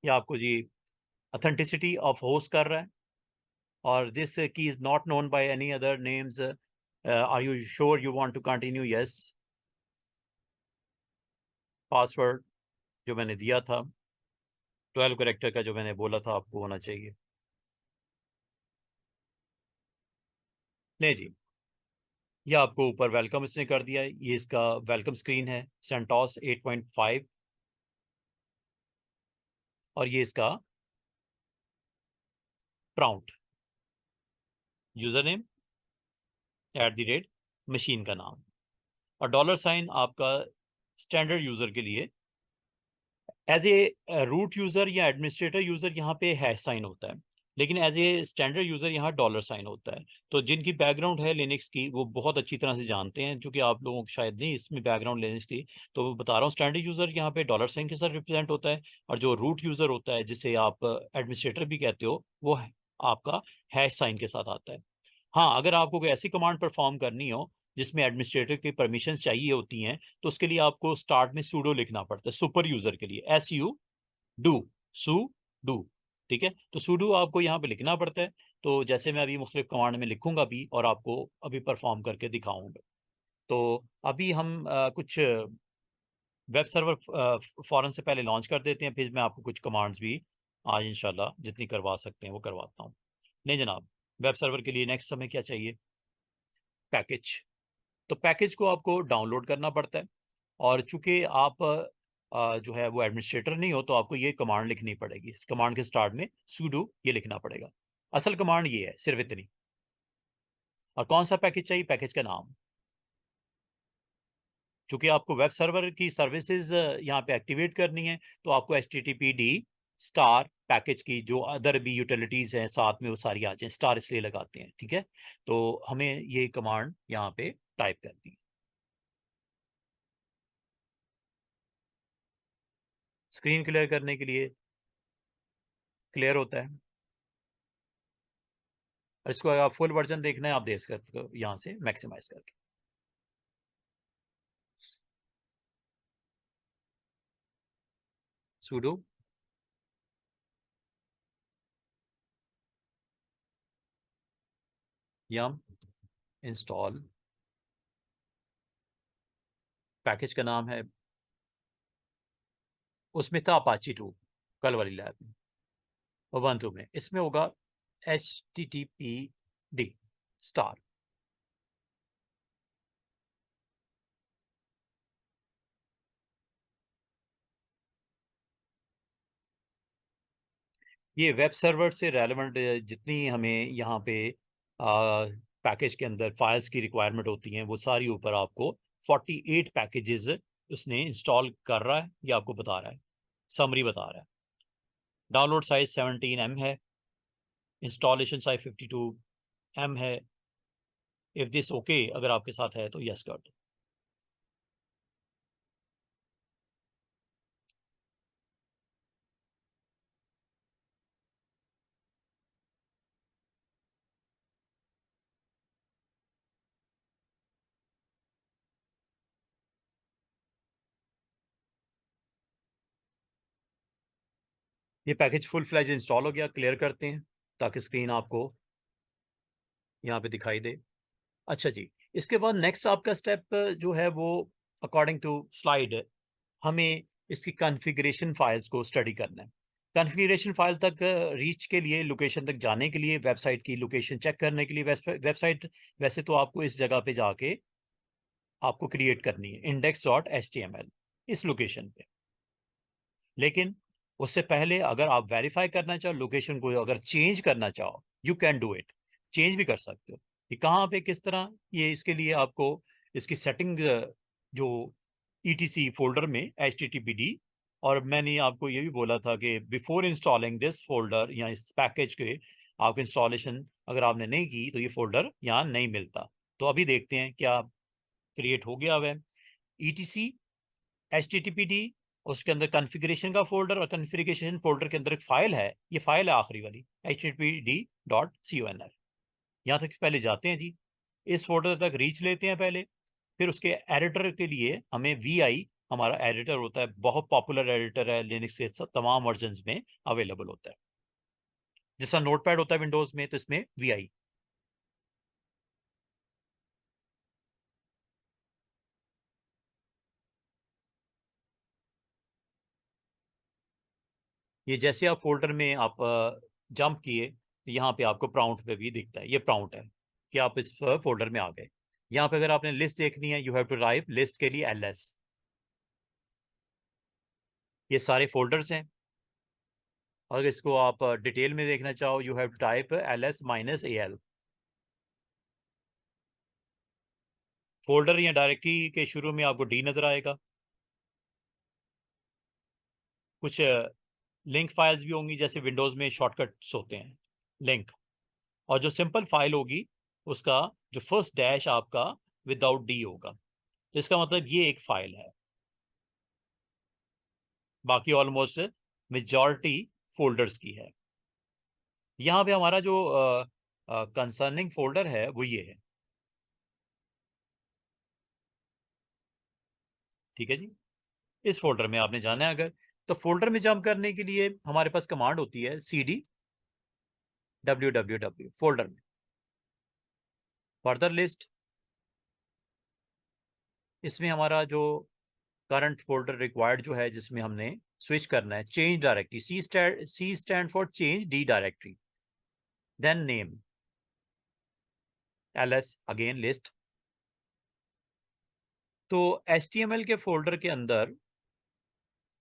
ये आपको जी ऑथेंटिसिटी ऑफ होस्ट कर रहा है, और this key is not known by any other names. Are you sure you want to continue? Yes. Password जो मैंने दिया था 12 कैरेक्टर का, जो मैंने बोला था आपको होना चाहिए। नहीं जी, ये आपको ऊपर वेलकम इसने कर दिया है, ये इसका वेलकम स्क्रीन है सेंटोस 8.5, और ये इसका प्राउंट यूजर नेम @ मशीन का नाम, और $साइन आपका स्टैंडर्ड यूजर के लिए। एज ए रूट यूजर या एडमिनिस्ट्रेटर यूजर यहाँ पे हैश साइन होता है, लेकिन एज ए स्टैंडर्ड यूजर यहाँ $साइन होता है। तो जिनकी बैकग्राउंड है लिनक्स की वो बहुत अच्छी तरह से जानते हैं, जो कि आप लोगों को शायद नहीं इसमें बैकग्राउंड लिनक्स की, तो बता रहा हूँ स्टैंडर्ड यूजर यहाँ पे $साइन के साथ रिप्रेजेंट होता है, और जो रूट यूजर होता है जिसे आप एडमिनिस्ट्रेटर भी कहते हो, वो आपका हैश साइन के साथ आता है। हाँ, अगर आपको कोई ऐसी कमांड परफॉर्म करनी हो जिसमें एडमिनिस्ट्रेटर की परमिशंस चाहिए होती हैं, तो उसके लिए आपको स्टार्ट में सूडो लिखना पड़ता है, सुपर यूजर के लिए SU सू डू, ठीक है। तो सूडो आपको यहाँ पे लिखना पड़ता है। तो जैसे मैं अभी मुख्तलिफ कमांड में लिखूंगा भी, और आपको अभी परफॉर्म करके दिखाऊंगा। तो अभी हम कुछ वेब सर्वर फौरन से पहले लॉन्च कर देते हैं, फिर मैं आपको कुछ कमांड्स भी आज इंशाल्लाह जितनी करवा सकते हैं वो करवाता हूँ। नहीं जनाब, वेब सर्वर के लिए नेक्स्ट हमें क्या चाहिए? पैकेज। तो पैकेज को आपको डाउनलोड करना पड़ता है, और चूंकि आप जो है वो एडमिनिस्ट्रेटर नहीं हो, तो आपको ये कमांड लिखनी पड़ेगी। इस कमांड के स्टार्ट में sudo ये लिखना पड़ेगा। असल कमांड ये है, सिर्फ इतनी। और कौन सा पैकेज चाहिए? पैकेज का नाम। चूंकि आपको वेब सर्वर की सर्विसेज यहाँ पे एक्टिवेट करनी है, तो आपको HTTPD स्टार पैकेज की जो अदर भी यूटिलिटीज हैं साथ में वो सारी आ जाए। स्टार इसलिए लगाते हैं, ठीक है। तो हमें ये कमांड यहाँ पे टाइप करनी है। स्क्रीन क्लियर करने के लिए क्लियर होता है। और इसको अगर आप फुल वर्जन देखना है, आप देख सकते हो यहाँ से मैक्सिमाइज करके। sudo yum इंस्टॉल, पैकेज का नाम है, उसमें था अपाची 2 कल वाली लैब में, उबंटू में। इसमें होगा HTTPD स्टार। ये वेब सर्वर से रेलेवेंट जितनी हमें यहाँ पे पैकेज के अंदर फाइल्स की रिक्वायरमेंट होती हैं, वो सारी ऊपर आपको 48 पैकेजेस उसने इंस्टॉल कर रहा है, ये आपको बता रहा है, समरी बता रहा है। डाउनलोड साइज 17 M है, इंस्टॉलेशन साइज 52 M है। इफ दिस ओके अगर आपके साथ है तो यस कर दो। ये पैकेज फुल फ्लैज इंस्टॉल हो गया। क्लियर करते हैं ताकि स्क्रीन आपको यहाँ पे दिखाई दे। अच्छा जी, इसके बाद नेक्स्ट आपका स्टेप जो है वो अकॉर्डिंग टू स्लाइड, हमें इसकी कॉन्फ़िगरेशन फाइल्स को स्टडी करना है। कॉन्फ़िगरेशन फाइल तक रीच के लिए, लोकेशन तक जाने के लिए, वेबसाइट की लोकेशन चेक करने के लिए, वेबसाइट वैसे तो आपको इस जगह पे जाके आपको क्रिएट करनी है, index.html, इस लोकेशन पे। लेकिन उससे पहले अगर आप वेरीफाई करना चाहो लोकेशन को, अगर चेंज करना चाहो, you can do it, change भी कर सकते हो। ये कहाँ पे किस तरह, ये इसके लिए आपको इसकी सेटिंग जो ETC फोल्डर में HTTPD, और मैंने आपको ये भी बोला था कि बिफोर इंस्टॉलिंग दिस फोल्डर या इस पैकेज के आपको इंस्टॉलेशन अगर आपने नहीं की तो ये फोल्डर यहाँ नहीं मिलता। तो अभी देखते हैं क्या क्रिएट हो गया हुआ है। ETC HTTPD, उसके अंदर कॉन्फ़िगरेशन का फोल्डर, और कॉन्फ़िगरेशन फोल्डर के अंदर एक फाइल है, ये फाइल है आखिरी वाली httpd.conf। यहाँ तक पहले जाते हैं जी, इस फोल्डर तक रीच लेते हैं पहले। फिर उसके एडिटर के लिए हमें VI, हमारा एडिटर होता है, बहुत पॉपुलर एडिटर है, लिनक्स के तमाम वर्जन में अवेलेबल होता है। जैसा नोटपैड होता है विंडोज में, तो इसमें VI। ये जैसे आप फोल्डर में आप जंप किए, यहाँ पे आपको प्राउंट पे भी दिखता है, ये प्राउंट है कि आप इस फोल्डर में आ गए। यहाँ पे अगर आपने लिस्ट देखनी है, you have to type list के लिए LS। ये सारे फोल्डर्स हैं। और इसको आप डिटेल में देखना चाहो, you have to type LS-AL। Folder या डायरेक्टरी के शुरू में आपको D नजर आएगा। कुछ लिंक फाइल्स भी होंगी, जैसे विंडोज में शॉर्टकट्स होते हैं, लिंक। और जो सिंपल फाइल होगी, उसका जो फर्स्ट डैश आपका विदाउट D होगा, तो इसका मतलब ये एक फाइल है। बाकी ऑलमोस्ट मेजॉरिटी फोल्डर्स की है। यहाँ पे हमारा जो कंसर्निंग फोल्डर है वो ये है, ठीक है जी। इस फोल्डर में आपने जाना है अगर, तो फोल्डर में जंप करने के लिए हमारे पास कमांड होती है CD www फोल्डर में, फर्दर लिस्ट। इसमें हमारा जो करंट फोल्डर रिक्वायर्ड जो है, जिसमें हमने स्विच करना है, change directory, C stand for change D directory, then name LS, again list. तो HTML के फोल्डर के अंदर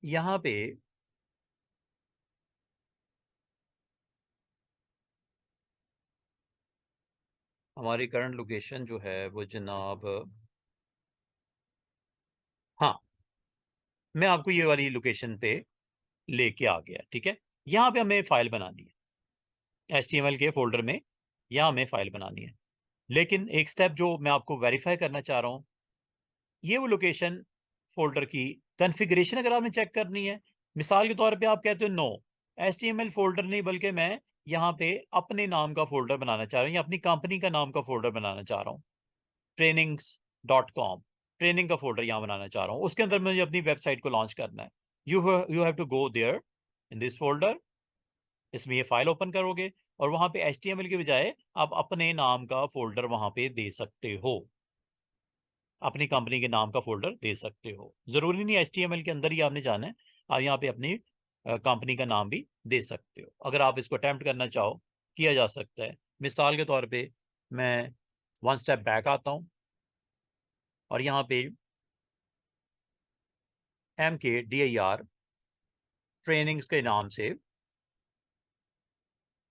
यहाँ पे हमारी करंट लोकेशन जो है वो जनाब हाँ, मैं आपको ये वाली लोकेशन पे लेके आ गया, ठीक है। यहाँ पे हमें फाइल बनानी है, HTML के फोल्डर में यहाँ हमें फाइल बनानी है। लेकिन एक स्टेप जो मैं आपको वेरीफाई करना चाह रहा हूँ, ये वो लोकेशन फोल्डर की कॉन्फ़िगरेशन अगर आपने चेक करनी है, मिसाल के तौर पे आप कहते हो नो, HTML फोल्डर नहीं, बल्कि मैं यहाँ पे अपने नाम का फोल्डर बनाना चाह रहा हूँ या अपनी कंपनी का नाम का फोल्डर बनाना चाह रहा हूँ, trainings.com, ट्रेनिंग का फोल्डर यहाँ बनाना चाह रहा हूँ, उसके अंदर मुझे अपनी वेबसाइट को लॉन्च करना है। You have to go there in this folder, इसमें ये फाइल ओपन करोगे और वहां पे HTML के बजाय आप अपने नाम का फोल्डर वहां पे दे सकते हो, अपनी कंपनी के नाम का फोल्डर दे सकते हो। जरूरी नहीं HTML के अंदर ही आपने जाना है, आप यहाँ पे अपनी कंपनी का नाम भी दे सकते हो। अगर आप इसको अटेम्प्ट करना चाहो, किया जा सकता है। मिसाल के तौर पे मैं वन स्टेप बैक आता हूँ और यहाँ पे MKDIR ट्रेनिंग्स के नाम से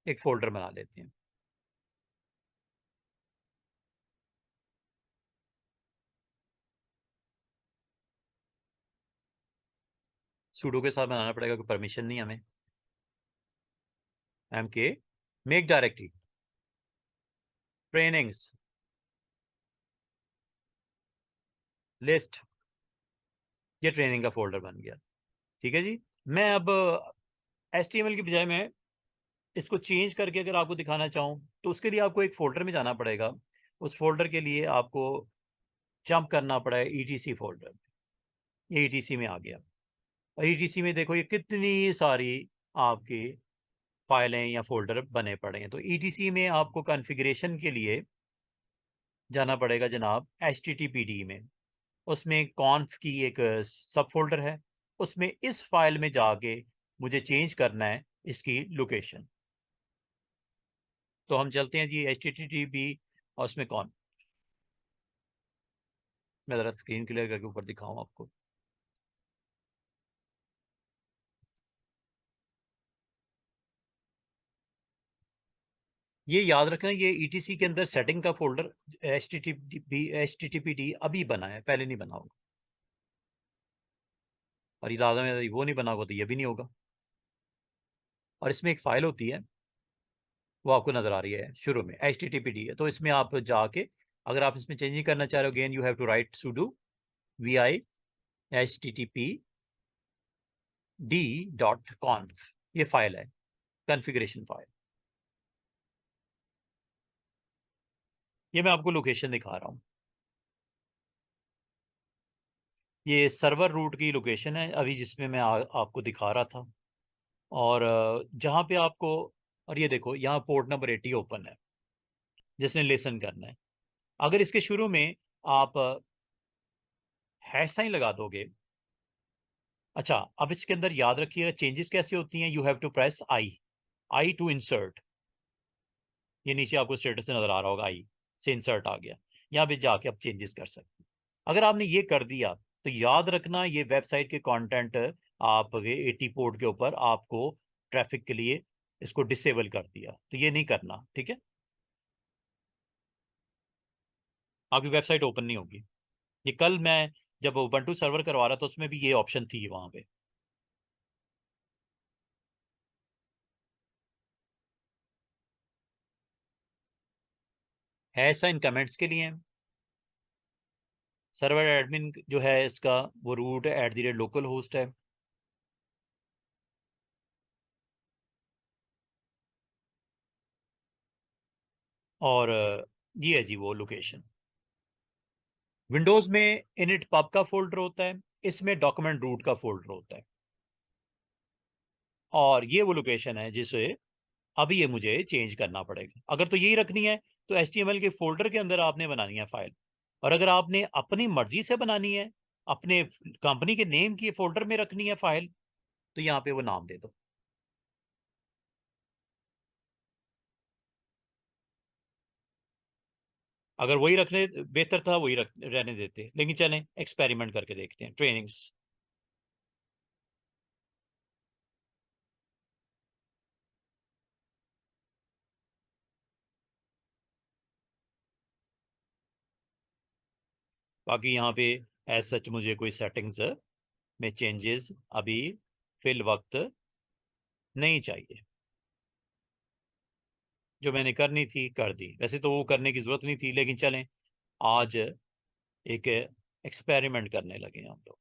एक फोल्डर बना लेते हैं। सूडो के साथ बनाना पड़ेगा, कोई परमिशन नहीं हमें। MK make directory trainings list, ये ट्रेनिंग का फोल्डर बन गया, ठीक है जी। मैं अब HTML की बजाय मैं इसको चेंज करके अगर आपको दिखाना चाहूँ तो उसके लिए आपको एक फोल्डर में जाना पड़ेगा। उस फोल्डर के लिए आपको जंप करना पड़ेगा ETC फोल्डर। ये ETC में आ गया और ETC में देखो ये कितनी सारी आपकी फाइलें या फोल्डर बने पड़े हैं। तो ETC में आपको कॉन्फ़िगरेशन के लिए जाना पड़ेगा जनाब HTTPD में, उसमें कॉन्फ की एक सब फोल्डर है, उसमें इस फाइल में जाके मुझे चेंज करना है इसकी लोकेशन। तो हम चलते हैं जी HTTP और उसमें कौन, मैं ज़रा स्क्रीन क्लियर करके ऊपर दिखाऊं आपको। ये याद रखना, ये ETC के अंदर सेटिंग का फोल्डर HTTPD अभी बना है, पहले नहीं बना होगा। और इरादा में वो नहीं बना होगा तो ये भी नहीं होगा। और इसमें एक फाइल होती है, वो आपको नजर आ रही है शुरू में, HTTPD है। तो इसमें आप जाके अगर आप इसमें चेंजिंग करना चाह रहे हो, again you have to write sudo vi httpd.conf, ये फाइल है, कॉन्फ़िगरेशन फाइल। ये मैं आपको लोकेशन दिखा रहा हूँ, ये सर्वर रूट की लोकेशन है अभी जिसमें मैं आपको दिखा रहा था। और जहाँ पे आपको, और ये देखो यहाँ पोर्ट नंबर 80 ओपन है जिसने लिसन करना है। अगर इसके शुरू में आप हैश साइन लगा दोगे, अच्छा अब इसके अंदर याद रखिएगा चेंजेस कैसे होती हैं। You have to press I to insert, ये नीचे आपको स्टेटस नजर आ रहा होगा, आई से इंसर्ट आ गया, यहाँ पे जाके आप चेंजेस कर सकते हैं। अगर आपने ये कर दिया तो याद रखना ये वेबसाइट के कंटेंट आपके 80 पोर्ट के ऊपर आपको ट्रैफिक के लिए इसको डिसेबल कर दिया, तो ये नहीं करना, ठीक है। आपकी वेबसाइट ओपन नहीं होगी। ये कल मैं जब उबंटू सर्वर करवा रहा था उसमें भी ये ऑप्शन थी वहां पे। है ऐसा इन कमेंट्स के लिए, सर्वर एडमिन जो है इसका वो रूट @लोकल होस्ट है। और ये है जी वो लोकेशन। विंडोज में इनिट पब का फोल्डर होता है, इसमें डॉक्यूमेंट रूट का फोल्डर होता है। और ये वो लोकेशन है जिसे अभी ये मुझे चेंज करना पड़ेगा। अगर तो यही रखनी है तो HTML के फोल्डर के अंदर आपने बनानी है फाइल। और अगर आपने अपनी मर्जी से बनानी है, अपने कंपनी के नेम की फोल्डर में रखनी है फाइल, तो यहाँ पे वो नाम दे दो। अगर वही रखने बेहतर था वही रहने देते, लेकिन चलें एक्सपेरिमेंट करके देखते हैं। ट्रेनिंग्स, बाकी यहाँ पे एज सच मुझे कोई सेटिंग्स में चेंजेस अभी फिल वक्त नहीं चाहिए। जो मैंने करनी थी कर दी, वैसे तो वो करने की जरूरत नहीं थी, लेकिन चलें आज एक एक्सपेरिमेंट करने लगे हम लोग।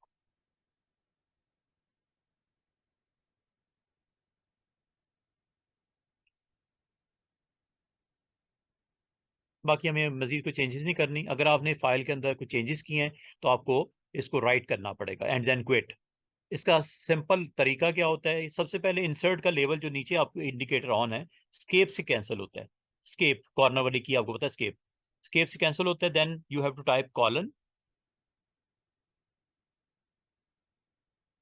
बाकी हमें मजीद कोई चेंजेस नहीं करनी। अगर आपने फाइल के अंदर कुछ चेंजेस किए हैं तो आपको इसको राइट करना पड़ेगा एंड देन क्विट। इसका सिंपल तरीका क्या होता है, सबसे पहले इंसर्ट का लेवल जो नीचे आपको इंडिकेटर ऑन है, स्केप से कैंसिल होता है। स्केप कॉर्नर वाली की आपको पता है, स्केप स्केप से कैंसिल होता है। Then you have to type colon,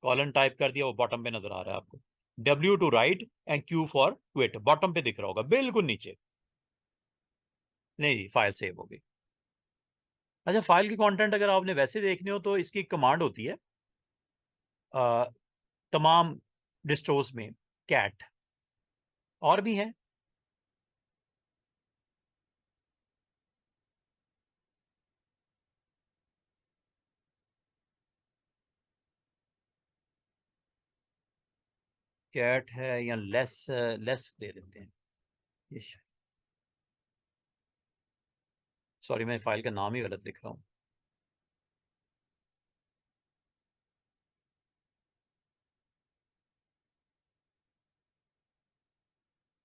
colon type कर दिया, वो बॉटम पे नजर आ रहा है आपको। W to write and Q for quit, bottom पे दिख रहा होगा बिल्कुल नीचे। नहीं, फाइल सेव हो गई। अच्छा, फाइल की कंटेंट अगर आपने वैसे देखनी हो तो इसकी कमांड होती है तमाम डिस्ट्रोज में, कैट, और भी है। कैट है या लेस, लेस दे देते हैं ये। सॉरी, मैं फाइल का नाम ही गलत लिख रहा हूँ।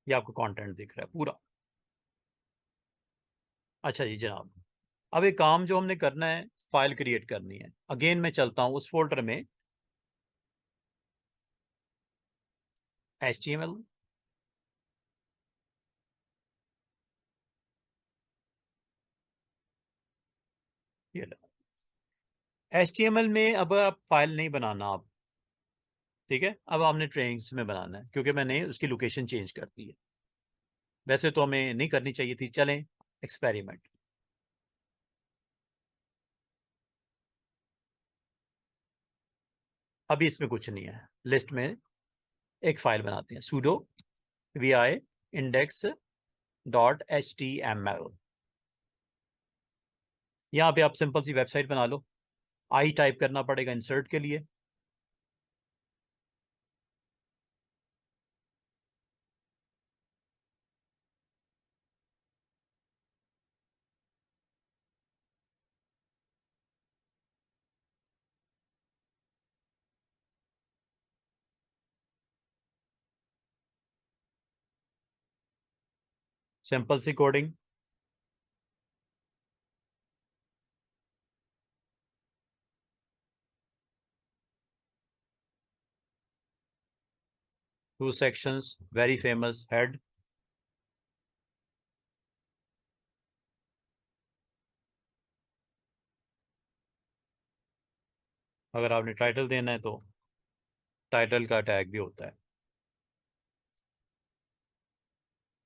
ये आपको कंटेंट दिख रहा है पूरा। अच्छा जी जनाब, अब एक काम जो हमने करना है, फाइल क्रिएट करनी है। अगेन मैं चलता हूँ उस फोल्डर में, HTML। ये HTML में अब आप फाइल नहीं बनाना आप, ठीक है। अब आपने ट्रेनिंग्स में बनाना है, क्योंकि मैंने उसकी लोकेशन चेंज कर दी है। वैसे तो हमें नहीं करनी चाहिए थी। चलें एक्सपेरिमेंट। अभी इसमें कुछ नहीं है, लिस्ट में एक फाइल बनाते हैं, sudo vi index dot HTML। यहाँ पे आप सिंपल सी वेबसाइट बना लो। आई टाइप करना पड़ेगा इंसर्ट के लिए। Simple C coding. Two sections, very famous head. अगर आपने टाइटल देना है तो टाइटल का टैग भी होता है।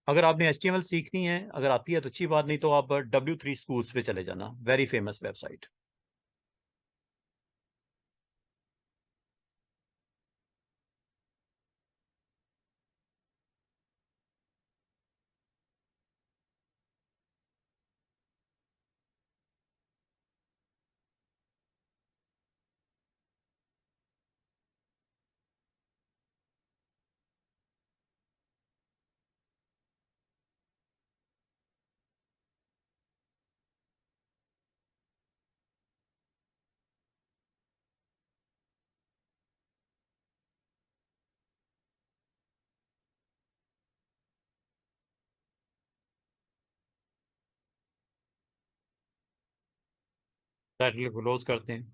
अगर आपने HTML सीखनी है, अगर आती है तो अच्छी बात, नहीं तो आप W3 स्कूल्स पे चले जाना, very famous website. Title close करते हैं।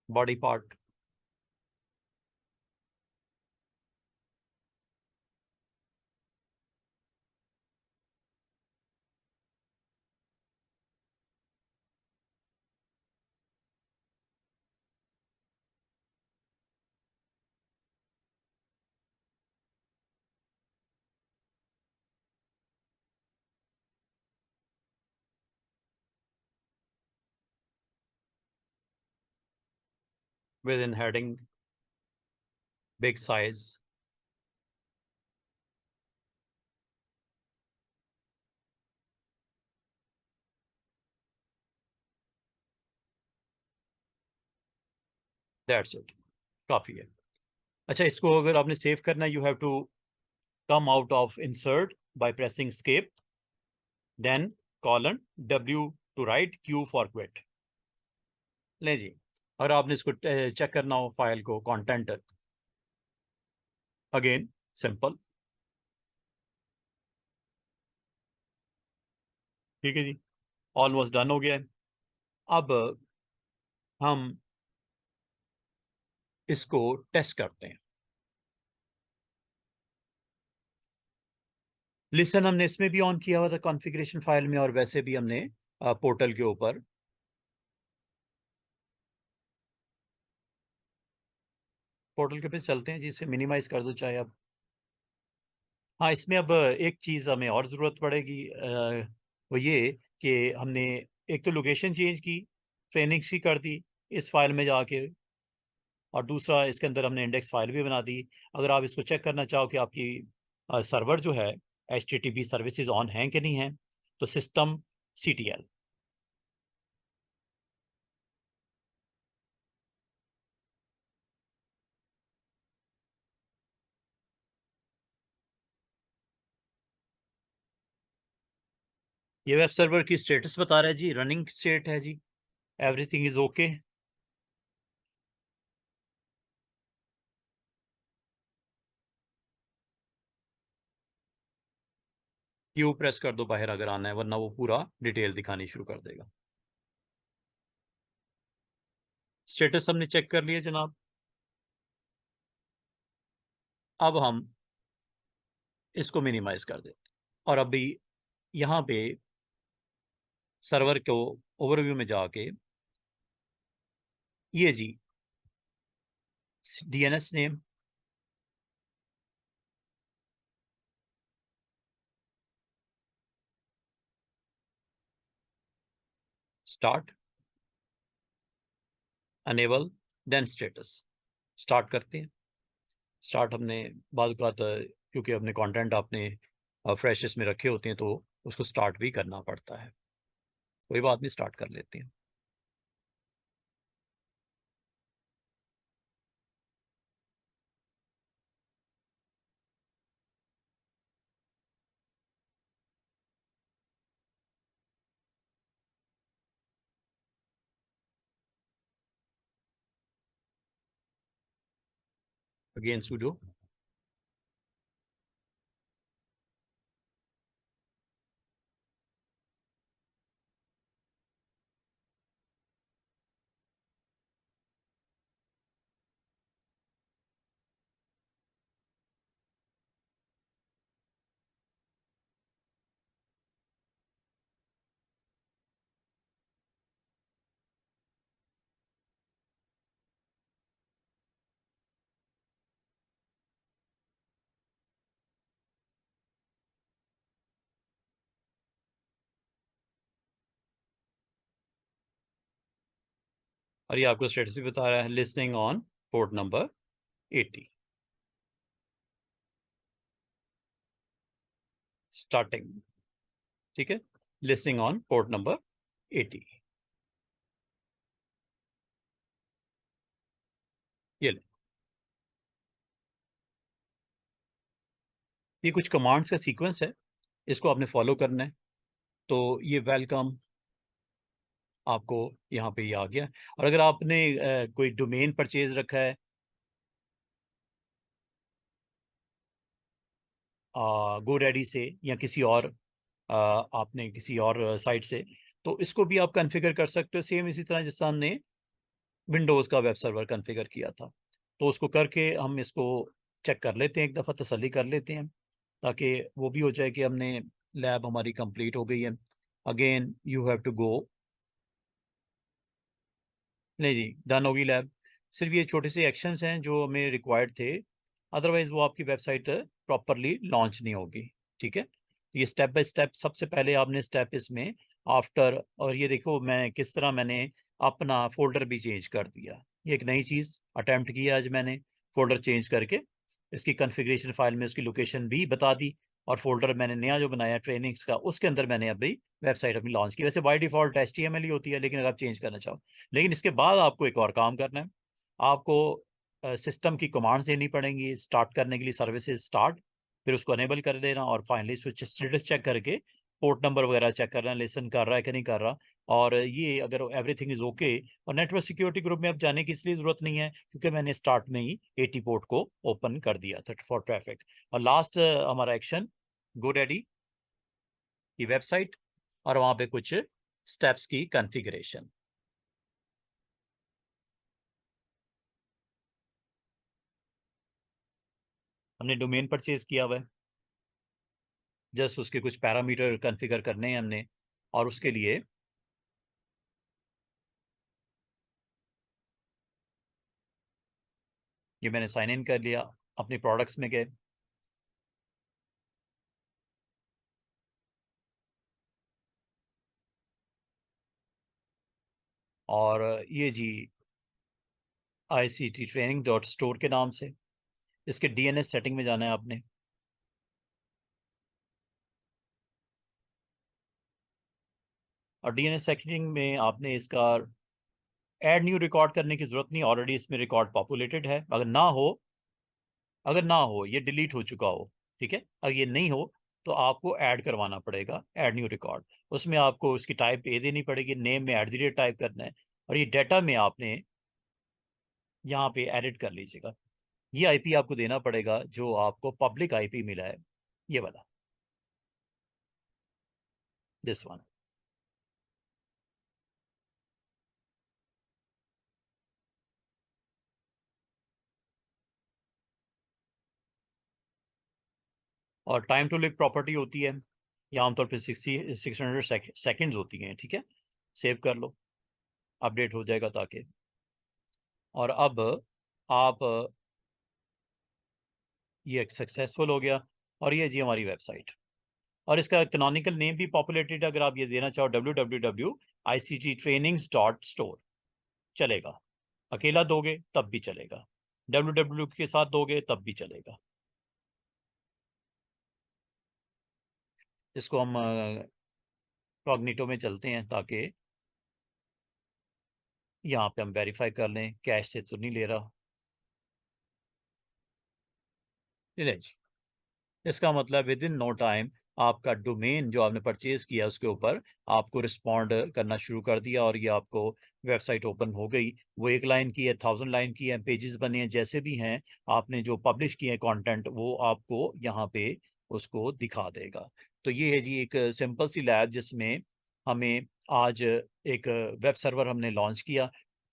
Body part, within heading, big size. That's it, काफ़ी है। अच्छा, इसको अगर आपने सेव करना है, you have to come out of insert by pressing escape, then colon W to write, Q for quit. ले जी, और आपने इसको चेक करना हो फाइल को, कंटेंट, अगेन सिंपल, ठीक है जी, ऑलमोस्ट डन हो गया है। अब हम इसको टेस्ट करते हैं। लिसन हमने इसमें भी ऑन किया हुआ था कॉन्फ़िगरेशन फाइल में, और वैसे भी हमने पोर्टल के ऊपर। पोर्टल के पे चलते हैं जी, इसे मिनिमाइज कर दो चाहे आप। हाँ, इसमें अब एक चीज़ हमें और ज़रूरत पड़ेगी, वो ये कि हमने एक तो लोकेशन चेंज की, ट्रेनिंग्स की कर दी इस फाइल में जाके, और दूसरा इसके अंदर हमने इंडेक्स फाइल भी बना दी। अगर आप इसको चेक करना चाहो कि आपकी सर्वर जो है HTTP सर्विसेज ऑन हैं कि नहीं हैं, तो सिस्टम CTL, ये वेब सर्वर की स्टेटस बता रहा है जी, रनिंग स्टेट है जी, everything is okay. Q press कर दो बाहर अगर आना है, वरना वो पूरा डिटेल दिखानी शुरू कर देगा। स्टेटस हमने चेक कर लिया जनाब। अब हम इसको मिनिमाइज कर देते हैं, और अभी यहाँ पे सर्वर को ओवरव्यू में जाके, ये जी DNS name, start, enable, then status. Start करते हैं। स्टार्ट हमने बाद का, क्योंकि अपने कंटेंट आपने फ्रेशेस में रखे होते हैं, तो उसको स्टार्ट भी करना पड़ता है। कोई बात नहीं, स्टार्ट कर लेते हैं। अगेन सुडो, और ये आपको स्टेटस भी बता रहा है, listening on port number 80, starting, ठीक है, लिसनिंग ऑन पोर्ट नंबर 80। ये ले, ये कुछ कमांड्स का सीक्वेंस है, इसको आपने फॉलो करना है। तो ये वेलकम आपको यहाँ पे ये आ गया। और अगर आपने कोई डोमेन परचेज रखा है गो रेडी से, या किसी और आपने किसी और साइट से, तो इसको भी आप कॉन्फ़िगर कर सकते हो, सेम इसी तरह जैसा हमने विंडोज़ का वेब सर्वर कॉन्फ़िगर किया था। तो उसको करके हम इसको चेक कर लेते हैं, एक दफ़ा तसल्ली कर लेते हैं, ताकि वो भी हो जाए कि हमने लैब हमारी कंप्लीट हो गई है। Again you have to go, नहीं जी, डन होगी लैब। सिर्फ ये छोटे से एक्शंस हैं जो हमें रिक्वायर्ड थे, अदरवाइज वो आपकी वेबसाइट प्रॉपरली लॉन्च नहीं होगी, ठीक है। ये स्टेप बाय स्टेप, सबसे पहले आपने स्टेप इसमें आफ्टर, और ये देखो मैं किस तरह मैंने अपना फोल्डर भी चेंज कर दिया। ये एक नई चीज़ अटेम्प्ट किया आज मैंने, फोल्डर चेंज करके इसकी कॉन्फ़िगरेशन फाइल में उसकी लोकेशन भी बता दी, और फोल्डर मैंने नया जो बनाया ट्रेनिंग्स का, उसके अंदर मैंने अभी वेबसाइट अपनी लॉन्च की। वैसे बाय डिफ़ॉल्ट HTML ही होती है, लेकिन अगर आप चेंज करना चाहो, लेकिन इसके बाद आपको एक और काम करना है। आपको सिस्टम की कमांड्स देनी पड़ेंगी स्टार्ट करने के लिए, सर्विसेज स्टार्ट, फिर उसको अनेबल कर देना और फाइनली स्विच स्टेटस चेक करके पोर्ट नंबर वगैरह चेक करना, लिसन कर रहा है कि नहीं कर रहा। और ये अगर एवरीथिंग इज ओके, और नेटवर्क सिक्योरिटी ग्रुप में अब जाने की इसलिए जरूरत नहीं है क्योंकि मैंने स्टार्ट में ही 80 पोर्ट को ओपन कर दिया था फॉर ट्रैफिक। और लास्ट हमारा एक्शन GoDaddy की वेबसाइट और वहां पे कुछ स्टेप्स की कॉन्फ़िगरेशन। हमने डोमेन परचेज किया हुआ है, जस्ट उसके कुछ पैरामीटर कॉन्फ़िगर करने हैं हमने, और उसके लिए ये मैंने साइन इन कर लिया, अपने प्रोडक्ट्स में गए, और ये जी ICTtraining.store के नाम से इसके DNS सेटिंग में जाना है आपने। और DNS सेटिंग में आपने इसका ऐड न्यू रिकॉर्ड करने की जरूरत नहीं, ऑलरेडी इसमें रिकॉर्ड पॉपुलेटेड है। अगर ना हो ये डिलीट हो चुका हो, ठीक है, अगर ये नहीं हो तो आपको ऐड करवाना पड़ेगा, ऐड न्यू रिकॉर्ड। उसमें आपको उसकी टाइप ए देनी पड़ेगी, नेम में @ टाइप करना है, और ये डाटा में आपने यहाँ पे एडिट कर लीजिएगा। ये IP आपको देना पड़ेगा जो आपको पब्लिक IP मिला है, ये वाला, दिस वन। और टाइम टू लिव प्रॉपर्टी होती है, ये आमतौर पर 600 सेकेंड्स होती हैं, ठीक है, सेव कर लो, अपडेट हो जाएगा ताकि। और अब आप ये सक्सेसफुल हो गया, और ये जी हमारी वेबसाइट, और इसका कैनोनिकल नेम भी पॉपुलेटेड, अगर आप ये देना चाहो www.icttrainings.store चलेगा, अकेला दोगे तब भी चलेगा, www के साथ दोगे तब भी चलेगा। इसको हम कॉग्निटो में चलते हैं ताकि यहाँ पे हम वेरीफाई कर लें कैश से तो नहीं ले रहा। ले जी, इसका मतलब विद इन नो टाइम आपका डोमेन जो आपने परचेज किया उसके ऊपर आपको रिस्पॉन्ड करना शुरू कर दिया, और ये आपको वेबसाइट ओपन हो गई। वो 1 लाइन की है, 1000 लाइन की है, पेजेस बने हैं, जैसे भी हैं आपने जो पब्लिश किए हैं कंटेंट, वो आपको यहाँ पे उसको दिखा देगा। तो ये है जी एक सिंपल सी लैब जिसमें हमें आज एक वेब सर्वर हमने लॉन्च किया,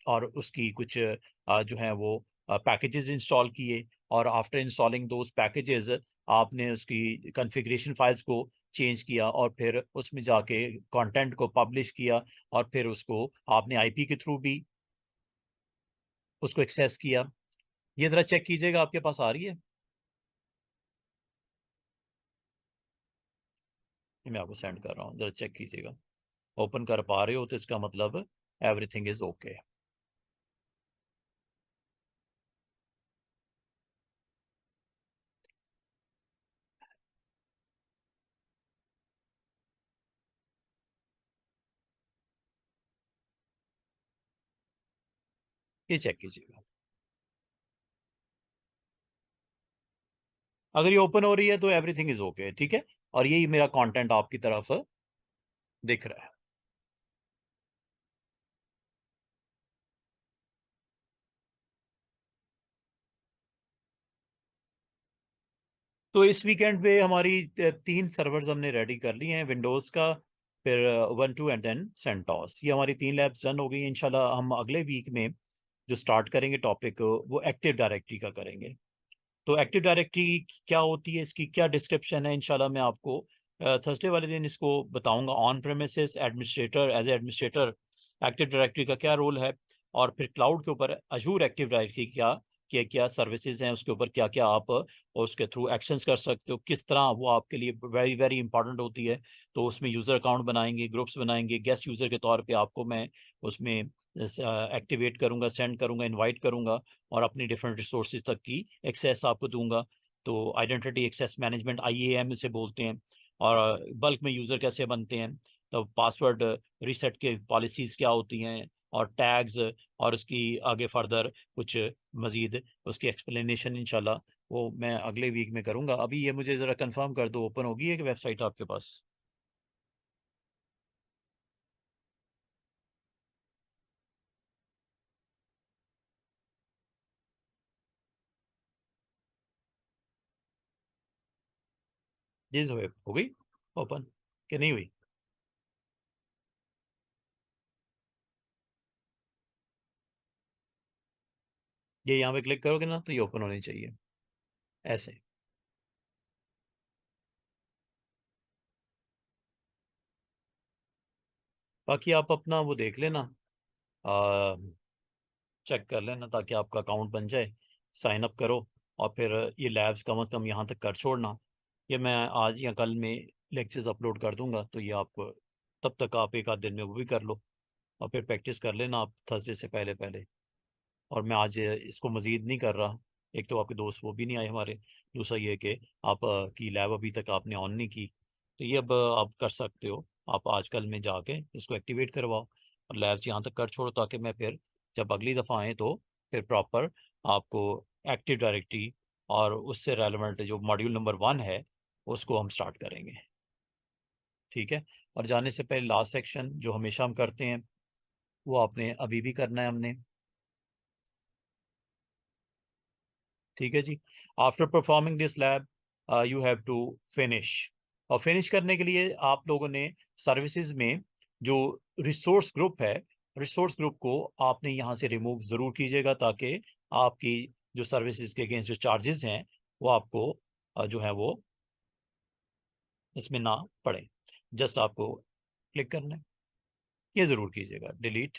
और उसकी कुछ जो है वो पैकेजेस इंस्टॉल किए, और आफ्टर इंस्टॉलिंग दोज पैकेजेस आपने उसकी कॉन्फ़िगरेशन फाइल्स को चेंज किया, और फिर उसमें जाके कंटेंट को पब्लिश किया, और फिर उसको आपने IP के थ्रू भी उसको एक्सेस किया। ये ज़रा चेक कीजिएगा, आपके पास आ रही है? ये मैं आपको सेंड कर रहा हूँ, ज़रा चेक कीजिएगा। ओपन कर पा रहे हो तो इसका मतलब एवरीथिंग इज़ ओके। ये चेक कीजिएगा। अगर ये ओपन हो रही है तो एवरीथिंग इज़ ओके, ठीक है, और यही मेरा कंटेंट आपकी तरफ दिख रहा है। तो इस वीकेंड पे हमारी 3 सर्वर्स हमने रेडी कर ली हैं, विंडोज़ का, फिर Ubuntu एंड देन CentOS। ये हमारी 3 लैब्स डन हो गई हैं। इंशाल्लाह हम अगले वीक में जो स्टार्ट करेंगे टॉपिक, वो एक्टिव डायरेक्टरी का करेंगे। तो एक्टिव डायरेक्टरी क्या होती है, इसकी क्या डिस्क्रिप्शन है, इंशाल्लाह मैं आपको थर्सडे वाले दिन इसको बताऊंगा। On premises administrator, as a administrator active directory का क्या रोल है, और फिर क्लाउड के ऊपर अजूर एक्टिव डायरेक्टरी क्या क्या सर्विसेज हैं, उसके ऊपर क्या क्या आप उसके थ्रू एक्शंस कर सकते हो, किस तरह वो आपके लिए वेरी वेरी इंपॉर्टेंट होती है। तो उसमें यूज़र अकाउंट बनाएंगे, ग्रुप्स बनाएंगे, गेस्ट यूज़र के तौर पे आपको मैं उसमें एक्टिवेट करूंगा, सेंड करूंगा, इनवाइट करूंगा, और अपनी डिफरेंट रिसोर्सेज तक की एक्सेस आपको दूंगा। तो आइडेंटिटी एक्सेस मैनेजमेंट IAM इसे बोलते हैं। और बल्क में यूज़र कैसे बनते हैं, तो पासवर्ड रीसेट के पॉलिसीज़ क्या होती हैं, और टैग्स और उसकी आगे फर्दर कुछ मजीद उसकी एक्सप्लेनेशन इंशाल्लाह वो मैं अगले वीक में करूँगा। अभी ये मुझे ज़रा कंफर्म कर दो, ओपन होगी एक वेबसाइट आपके पास? जी ज़ोहैब, हो गई ओपन कि नहीं हुई? ये यहाँ पे क्लिक करोगे ना तो ये ओपन होनी चाहिए ऐसे। बाकी आप अपना वो देख लेना, चेक कर लेना ताकि आपका अकाउंट बन जाए, साइन अप करो और फिर ये लैब्स कम से कम यहाँ तक कर छोड़ना। ये मैं आज या कल में लेक्चर्स अपलोड कर दूंगा, तो ये आप तब तक आप एक आध दिन में वो भी कर लो और फिर प्रैक्टिस कर लेना आप थर्सडे से पहले पहले। और मैं आज इसको मज़ीद नहीं कर रहा, एक तो आपके दोस्त वो भी नहीं आए हमारे, दूसरा ये कि आप की लैब अभी तक आपने ऑन नहीं की, तो ये अब आप कर सकते हो। आप आजकल में जाके इसको एक्टिवेट करवाओ और लैब्स यहाँ तक कर छोड़ो ताकि मैं फिर जब अगली दफ़ा आए तो फिर प्रॉपर आपको एक्टिव डायरेक्टरी और उससे रेलेवेंट जो मॉड्यूल नंबर 1 है उसको हम स्टार्ट करेंगे। ठीक है, और जाने से पहले लास्ट सेक्शन जो हमेशा हम करते हैं वो आपने अभी भी करना है हमने। ठीक है जी। After performing this lab you have to finish, और फिनिश करने के लिए आप लोगों ने सर्विसेज में जो रिसोर्स ग्रुप है, रिसोर्स ग्रुप को आपने यहाँ से रिमूव ज़रूर कीजिएगा ताकि आपकी जो सर्विसेज के अगेंस्ट जो चार्जेस हैं वो आपको जो है वो इसमें ना पड़े। जस्ट आपको क्लिक करना है, ये ज़रूर कीजिएगा डिलीट।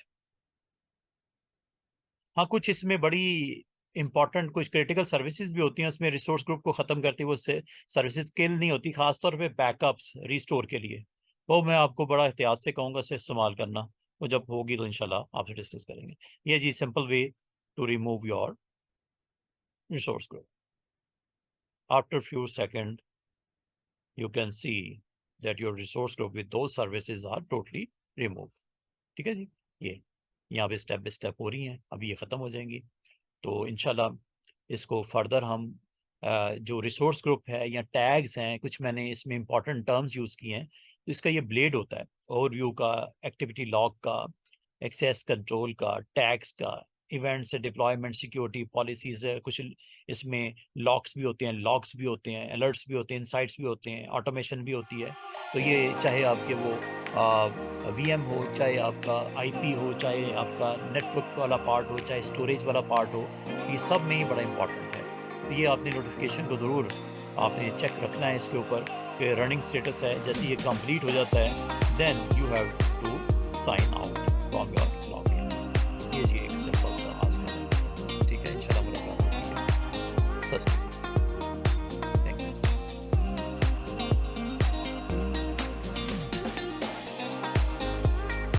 हाँ, कुछ इसमें बड़ी इंपॉर्टेंट कुछ क्रिटिकल सर्विसेज भी होती हैं, उसमें रिसोर्स ग्रुप को ख़त्म करती है वो उससे सर्विसेज किल नहीं होती, ख़ासतौर पे बैकअप्स रिस्टोर के लिए। वो मैं आपको बड़ा एहतियात से कहूँगा उसे इस्तेमाल करना, वो जब होगी तो इंशाल्लाह आपसे डिस्कस करेंगे। ये जी simple way to remove your resource group. After few second you can see that your resource group with those services are totally removed। ठीक है जी, ये यहाँ पे स्टेप बाय स्टेप हो रही हैं, अभी ये ख़त्म हो जाएंगी। तो इंशाल्लाह इसको फर्दर हम जो रिसोर्स ग्रुप है या टैग्स हैं, कुछ मैंने इसमें इंपॉर्टेंट टर्म्स यूज़ किए हैं, तो इसका ये ब्लेड होता है ओवरव्यू का, एक्टिविटी लॉग का, एक्सेस कंट्रोल का, टैग्स का, इवेंट से डिप्लॉयमेंट, सिक्योरिटी पॉलिसीज है, कुछ इसमें लॉक्स भी होते हैं, लॉग्स भी होते हैं, अलर्ट्स भी होते हैं, इनसाइट्स भी होते हैं, ऑटोमेशन भी होती है। तो ये चाहे आपके वो वीएम हो, चाहे आपका आईपी हो, चाहे आपका नेटवर्क वाला पार्ट हो, चाहे स्टोरेज वाला पार्ट हो, ये सब में ही बड़ा इंपॉर्टेंट है। तो ये आपने नोटिफिकेशन को ज़रूर आपने चेक रखना है इसके ऊपर कि रनिंग स्टेटस है। जैसे ये कंप्लीट हो जाता है then you have to sign out from your login. ये जी एक सिंपल सा आज का, ठीक है, इंशाल्लाह मुलाकात होगी।